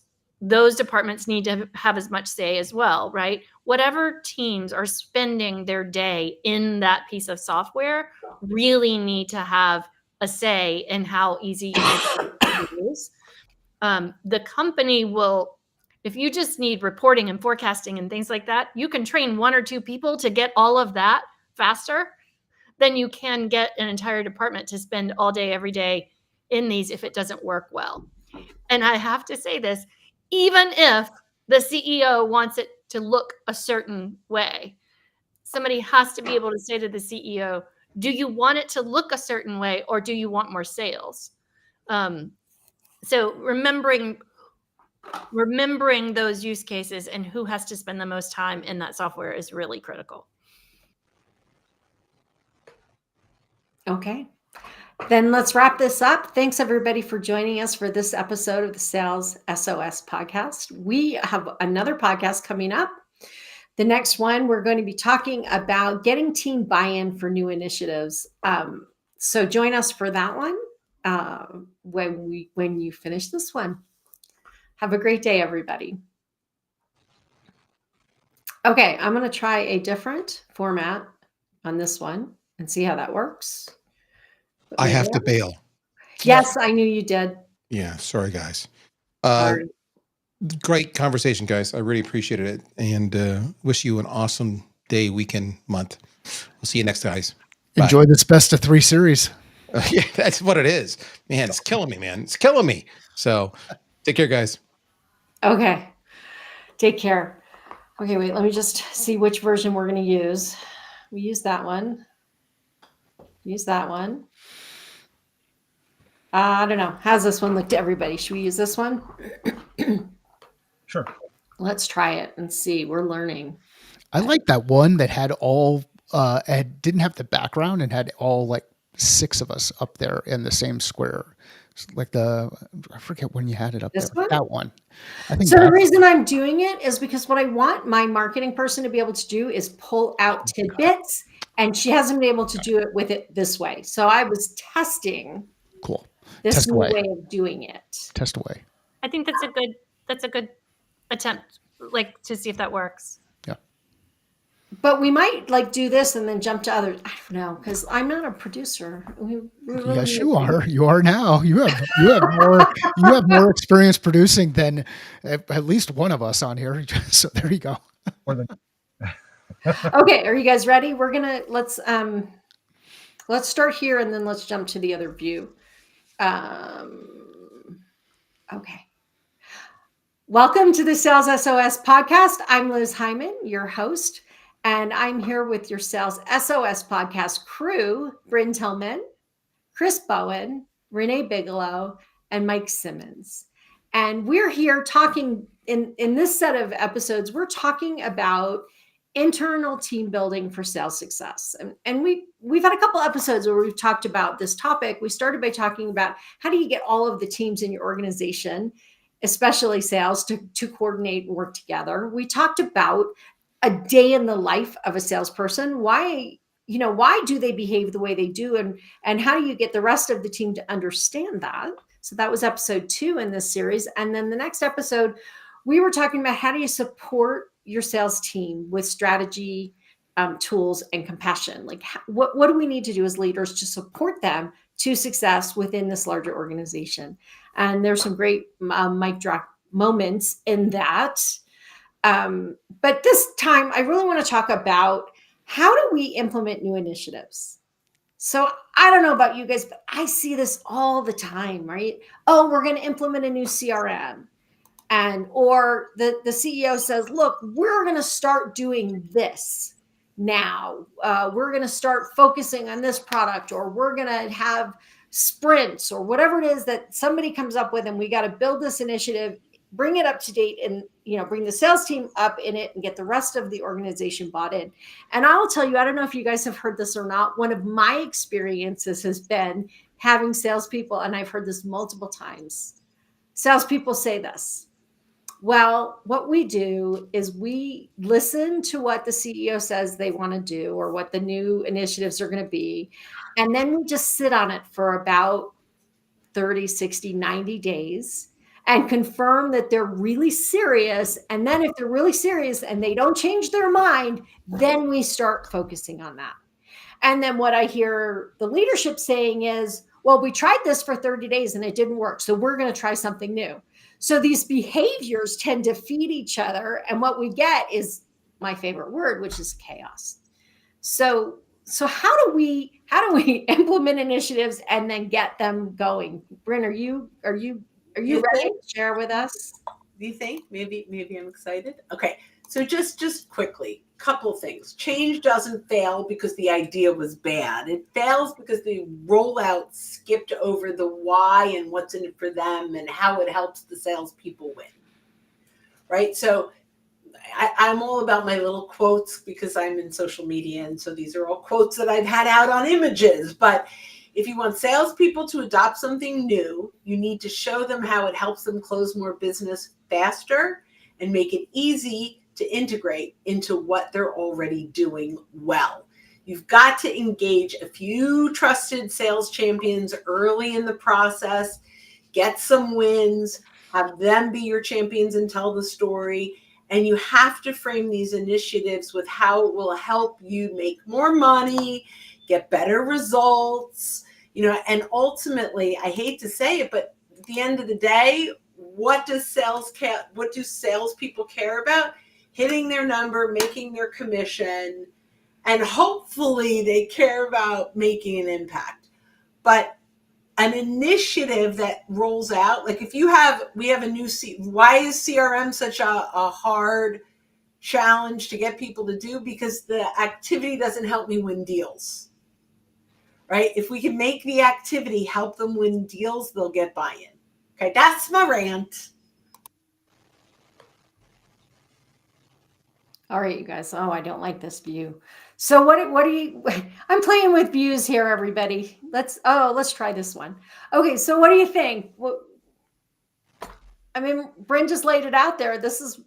departments need to have as much say as well, right? Whatever teams are spending their day in that piece of software really need to have a say in how easy it is. The company will, if you just need reporting and forecasting and things like that, you can train 1 or 2 people to get all of that faster than you can get an entire department to spend all day, every day in these if it doesn't work well. And I have to say this, even if the CEO wants it to look a certain way, somebody has to be able to say to the CEO, do you want it to look a certain way or do you want more sales? So remembering those use cases and who has to spend the most time in that software is really critical. Okay. Then let's wrap this up. Thanks everybody for joining us for this episode of the Sales SOS podcast. We have another podcast coming up. The next one, we're going to be talking about getting team buy-in for new initiatives. So join us for that one when you finish this one. Have a great day, everybody. Okay, I'm going to try a different format on this one and see how that works. I have to bail. Yes, I knew you did. Yeah, sorry, guys. Sorry. Great conversation, guys. I really appreciated it, and wish you an awesome day, weekend, month. We'll see you next, guys. Bye. Enjoy this best of 3 series. Yeah, that's what it is. Man, it's killing me, man. It's killing me. So take care, guys. Okay. Take care. Okay, wait, let me just see which version we're going to use. We use that one. Use that one. I don't know. How's this one look to everybody? Should we use this one? Sure. Let's try it and see. We're learning. I like that one that had all didn't have the background and had all like 6 of us up there in the same square. Like I forget when you had it up This there. one? That one. I think So the reason I'm doing it is because what I want my marketing person to be able to do is pull out tidbits, and she hasn't been able to do it with it this way. So I was testing cool. this Test new away. way of doing it. Test away. I think that's a good attempt, like, to see if that works. But we might like do this and then jump to others. I don't know, because I'm not a producer. Yes, you are. You are now. You have more experience producing than at least one of us on here. So there you go. Okay, are you guys ready? We're gonna let's start here and then let's jump to the other view. Okay. Welcome to the Sales SOS podcast. I'm Liz Hyman, your host. And I'm here with your Sales SOS podcast crew, Bryn Tillman, Chris Bowen, Renee Bigelow, and Mike Simmons. And we're here talking in this set of episodes, we're talking about internal team building for sales success. And we've had a couple episodes where we've talked about this topic. We started by talking about how do you get all of the teams in your organization, especially sales, to coordinate and work together. We talked about a day in the life of a salesperson. Why do they behave the way they do, and how do you get the rest of the team to understand that? So that was episode 2 in this series. And then the next episode, we were talking about how do you support your sales team with strategy, tools, and compassion. Like, what do we need to do as leaders to support them to success within this larger organization? And there's some great mic drop moments in that. But this time, I really want to talk about how do we implement new initiatives? So I don't know about you guys, but I see this all the time, right? Oh, we're going to implement a new CRM. Or the CEO says, look, we're going to start doing this now. We're going to start focusing on this product, or we're going to have sprints, or whatever it is that somebody comes up with, and we got to build this initiative, bring it up to date, and bring the sales team up in it and get the rest of the organization bought in. And I'll tell you, I don't know if you guys have heard this or not, one of my experiences has been having salespeople, and I've heard this multiple times. Salespeople say this: well, what we do is we listen to what the CEO says they want to do, or what the new initiatives are going to be. And then we just sit on it for about 30, 60, 90 days and confirm that they're really serious. And then if they're really serious and they don't change their mind, then we start focusing on that. And then what I hear the leadership saying is, well, we tried this for 30 days and it didn't work, so we're going to try something new. So these behaviors tend to feed each other. And what we get is my favorite word, which is chaos. So how do we implement initiatives and then get them going? Bryn, are you ready to share with us? Do you think? Maybe I'm excited. Okay. So just quickly, couple things. Change doesn't fail because the idea was bad. It fails because the rollout skipped over the why and what's in it for them and how it helps the salespeople win. Right? So I'm all about my little quotes because I'm in social media, and so these are all quotes that I've had out on images. But if you want salespeople to adopt something new, you need to show them how it helps them close more business faster and make it easy to integrate into what they're already doing well. You've got to engage a few trusted sales champions early in the process, get some wins, have them be your champions and tell the story. And you have to frame these initiatives with how it will help you make more money, get better results, and ultimately, I hate to say it, but at the end of the day, what do salespeople care about? Hitting their number, making their commission, and hopefully they care about making an impact. But an initiative that rolls out, like if we have a new why is CRM such a hard challenge to get people to do? Because the activity doesn't help me win deals, right? If we can make the activity help them win deals, they'll get buy-in. Okay, that's my rant. All right, you guys. Oh, I don't like this view. So what do you, I'm playing with views here, everybody. Let's try this one. Okay, so what do you think? Bryn just laid it out there. This is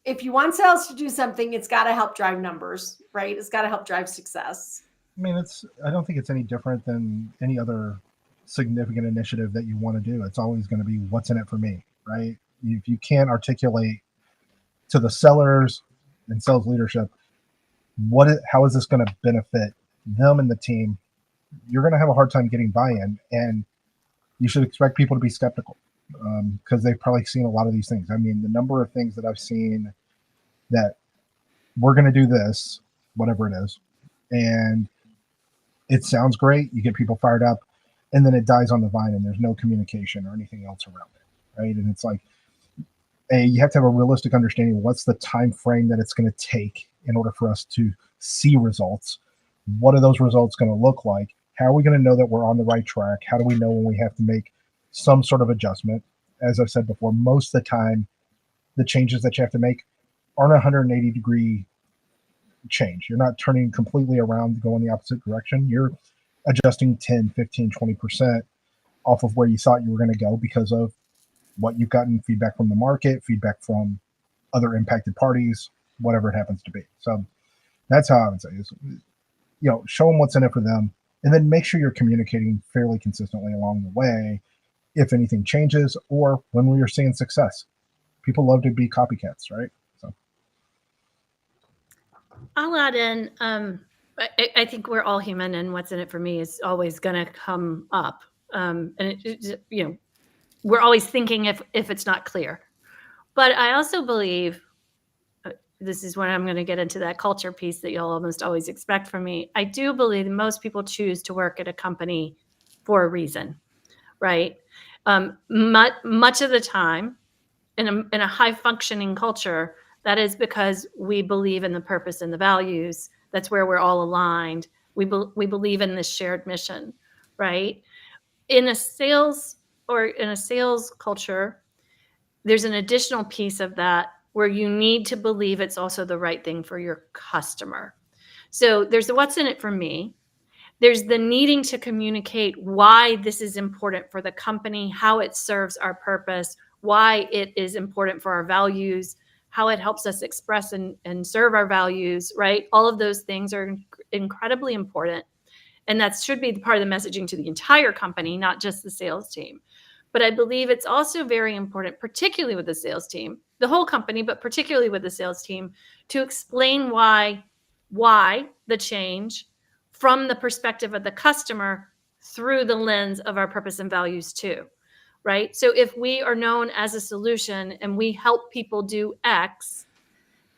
if you want sales to do something, it's got to help drive numbers, right? It's got to help drive success. I don't think it's any different than any other significant initiative that you want to do. It's always going to be what's in it for me, right? If you can't articulate to the sellers and sales leadership how is this going to benefit them and the team, you're going to have a hard time getting buy-in, and you should expect people to be skeptical because they've probably seen a lot of these things. The number of things that I've seen that we're going to do this, whatever it is, and it sounds great, you get people fired up, and then it dies on the vine and there's no communication or anything else around it, right? And it's like, you have to have a realistic understanding of what's the time frame that it's going to take in order for us to see results. What are those results going to look like? How are we going to know that we're on the right track? How do we know when we have to make some sort of adjustment? as I've said before, most of the time, the changes that you have to make aren't a 180-degree change. You're not turning completely around to go in the opposite direction. You're adjusting 10, 15, 20% off of where you thought you were going to go because of what you've gotten feedback from the market, feedback from other impacted parties, whatever it happens to be. So that's how I would say is, show them what's in it for them, and then make sure you're communicating fairly consistently along the way if anything changes or when we are seeing success. People love to be copycats, right? So I'll add in, I think we're all human, and what's in it for me is always going to come up. And we're always thinking if it's not clear. But I also believe, this is when I'm going to get into that culture piece that you'll almost always expect from me. I do believe that most people choose to work at a company for a reason, right? Much of the time, in a high functioning culture, that is because we believe in the purpose and the values. That's where we're all aligned. We believe in this shared mission, right? In a sales culture, there's an additional piece of that where you need to believe it's also the right thing for your customer. So there's the what's in it for me. There's the needing to communicate why this is important for the company, how it serves our purpose, why it is important for our values, how it helps us express and serve our values, right? All of those things are incredibly important. And that should be part of the messaging to the entire company, not just the sales team. But I believe it's also very important, particularly with the sales team, the whole company, but particularly with the sales team, to explain why the change from the perspective of the customer through the lens of our purpose and values too, right? So if we are known as a solution and we help people do X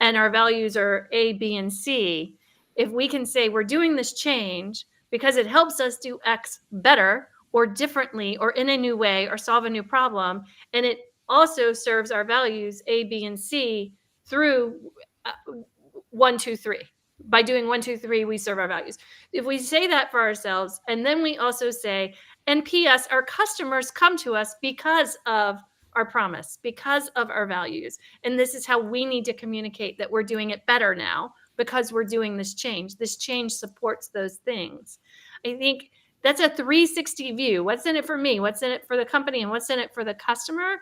and our values are A, B, and C, if we can say we're doing this change because it helps us do X better or differently or in a new way or solve a new problem, and it also serves our values A, B, and C through 1, 2, 3. By doing 1, 2, 3, we serve our values. If we say that for ourselves, and then we also say, and P.S., our customers come to us because of our promise, because of our values. And this is how we need to communicate that we're doing it better now because we're doing this change. This change supports those things. I think that's a 360 view. What's in it for me? What's in it for the company? And what's in it for the customer?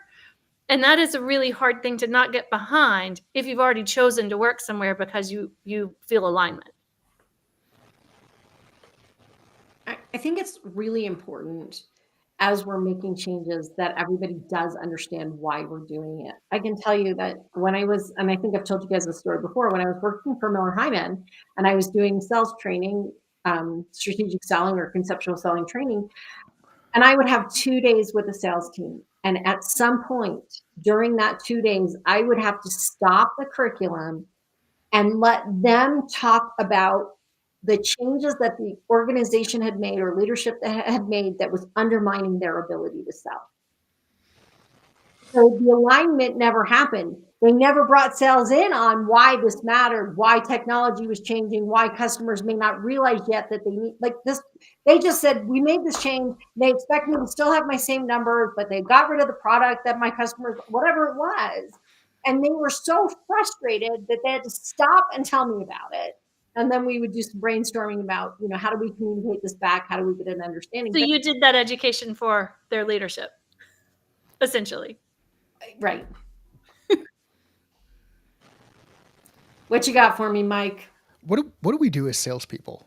And that is a really hard thing to not get behind if you've already chosen to work somewhere because you feel alignment. I think it's really important as we're making changes that everybody does understand why we're doing it. I can tell you that when I was, and I think I've told you guys the story before, when I was working for Miller Hyman and I was doing sales training, strategic selling or conceptual selling training, and I would have 2 days with the sales team. And at some point during that 2 days, I would have to stop the curriculum and let them talk about the changes that the organization had made or leadership that had made that was undermining their ability to sell. So the alignment never happened. They never brought sales in on why this mattered, why technology was changing, why customers may not realize yet that they need like this. They just said, we made this change. They expect me to still have my same numbers, but they got rid of the product that my customers, whatever it was. And they were so frustrated that they had to stop and tell me about it. And then we would do some brainstorming about, how do we communicate this back? How do we get an understanding? So you did that education for their leadership, essentially. Right. What you got for me, Mike? What do we do as salespeople?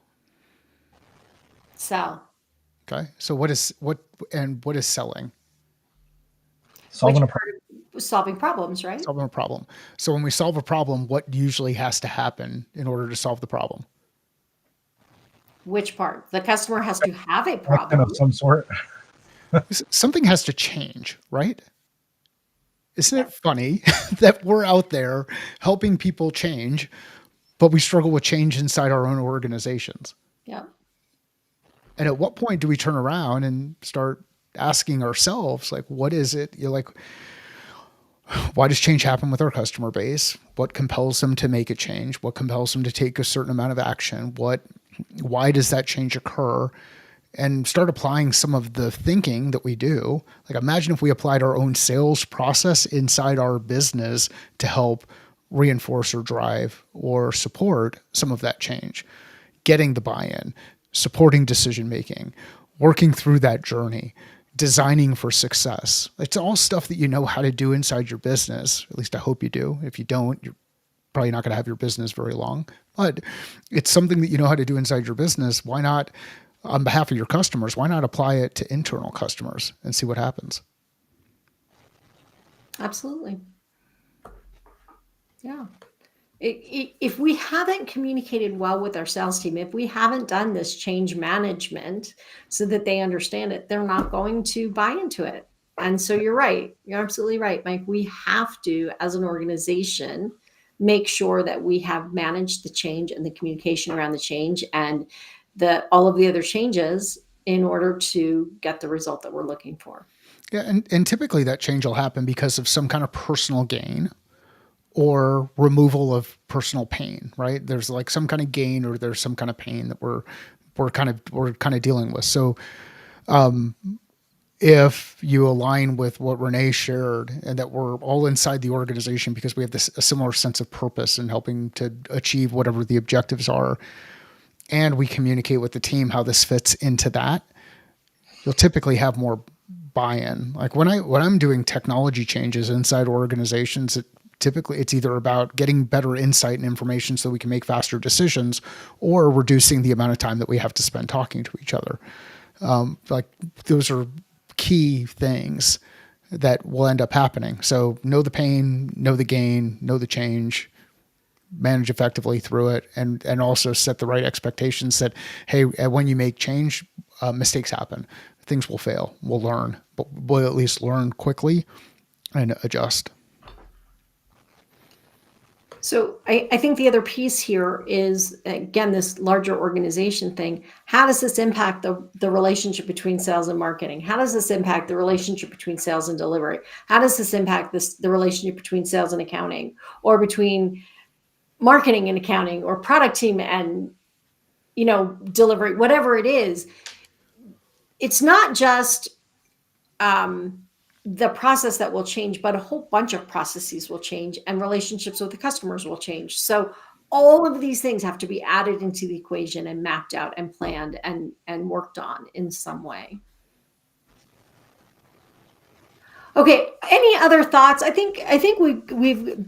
Sell. Okay. So what is selling? solving a Which problem. part of solving problems, right? Solving a problem. So when we solve a problem, what usually has to happen in order to solve the problem? Which part? The customer has to have a Action problem. of some sort. Something has to change, right? Isn't it funny that we're out there helping people change, but we struggle with change inside our own organizations? Yeah. And at what point do we turn around and start asking ourselves, like, what is it? You're like, why does change happen with our customer base? What compels them to make a change? What compels them to take a certain amount of action? Why does that change occur? and start applying some of the thinking that we do. Like, imagine if we applied our own sales process inside our business to help reinforce or drive or support some of that change, getting the buy-in, supporting decision making, working through that journey, designing for success. It's all stuff that you know how to do inside your business. At least I hope you do. If you don't, you're probably not going to have your business very long. But it's something that you know how to do inside your business. Why not, on behalf of your customers, why not apply it to internal customers and see what happens? Absolutely. Yeah. If we haven't communicated well with our sales team, if we haven't done this change management so that they understand it, they're not going to buy into it. And so you're right. You're absolutely right, Mike. We have to, as an organization, make sure that we have managed the change and the communication around the change and all of the other changes in order to get the result that we're looking for. Yeah, and typically that change will happen because of some kind of personal gain or removal of personal pain, right? There's like some kind of gain or there's some kind of pain that we're kind of dealing with. So if you align with what Renee shared and that we're all inside the organization because we have a similar sense of purpose in helping to achieve whatever the objectives are, and we communicate with the team how this fits into that, you'll typically have more buy-in. Like when I'm doing technology changes inside organizations, typically it's either about getting better insight and information so we can make faster decisions or reducing the amount of time that we have to spend talking to each other. Like those are key things that will end up happening. So know the pain, know the gain, know the change, manage effectively through it, and also set the right expectations that, hey, when you make change, mistakes happen. Things will fail. We'll learn, but we'll at least learn quickly and adjust. So I think the other piece here is, again, this larger organization thing. How does this impact the relationship between sales and marketing? How does this impact the relationship between sales and delivery? How does this impact the relationship between sales and accounting, or between marketing and accounting, or product team and delivery? Whatever it is, it's not just the process that will change, but a whole bunch of processes will change and relationships with the customers will change. So all of these things have to be added into the equation and mapped out and planned and worked on in some way. Okay. Any other thoughts? I think we've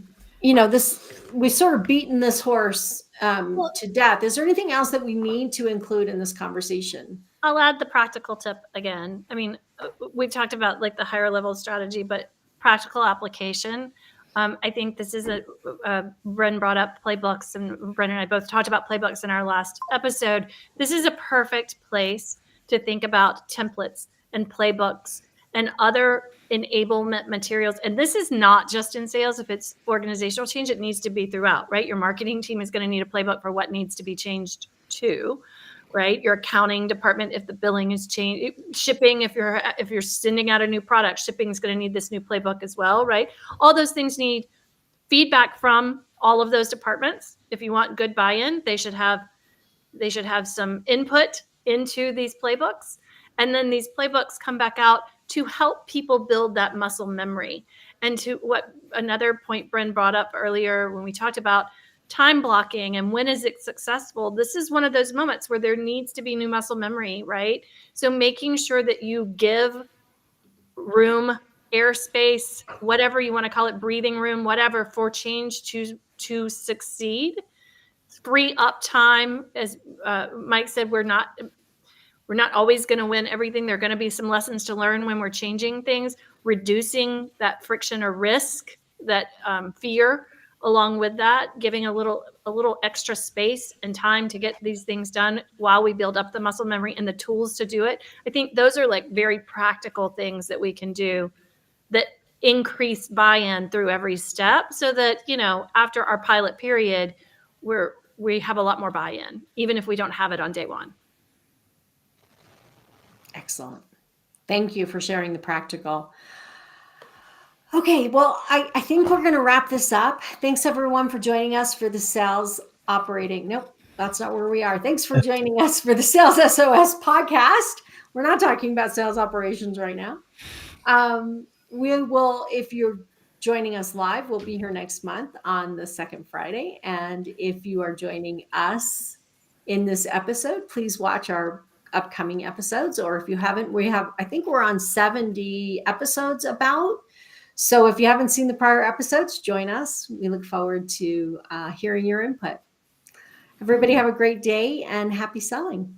sort of beaten this horse to death. Is there anything else that we need to include in this conversation? I'll add the practical tip again. I mean, we've talked about like the higher level strategy, but practical application. I think this is Bren brought up playbooks, and Bren and I both talked about playbooks in our last episode. This is a perfect place to think about templates and playbooks and other enablement materials. And this is not just in sales. If it's organizational change, it needs to be throughout, right? Your marketing team is going to need a playbook for what needs to be changed too. Right, your accounting department, if the billing is changed, shipping, if you're sending out a new product, shipping is going to need this new playbook as well, right? All those things need feedback from all of those departments. If you want good buy-in, they should have some input into these playbooks, and then these playbooks come back out to help people build that muscle memory. And to what another point Bren brought up earlier when we talked about time blocking and when is it successful, this is one of those moments where there needs to be new muscle memory, right? So making sure that you give room, airspace, whatever you want to call it, breathing room, whatever, for change to succeed. Free up time, as Mike said, we're not always going to win everything. There are going to be some lessons to learn when we're changing things, reducing that friction or risk, that fear. Along with that, giving a little extra space and time to get these things done while we build up the muscle memory and the tools to do it. I think those are like very practical things that we can do that increase buy-in through every step, so that, after our pilot period, we have a lot more buy-in, even if we don't have it on day one. Excellent. Thank you for sharing the practical. Okay, well, I think we're going to wrap this up. Thanks, everyone, for joining us for the sales operating. Nope. That's not where we are. Thanks for joining us for the Sales SOS podcast. We're not talking about sales operations right now. We will, if you're joining us live, we'll be here next month on the second Friday. And if you are joining us in this episode, please watch our upcoming episodes. Or if you haven't, I think we're on 70 episodes about. So if you haven't seen the prior episodes, join us. We look forward to hearing your input. Everybody have a great day and happy selling.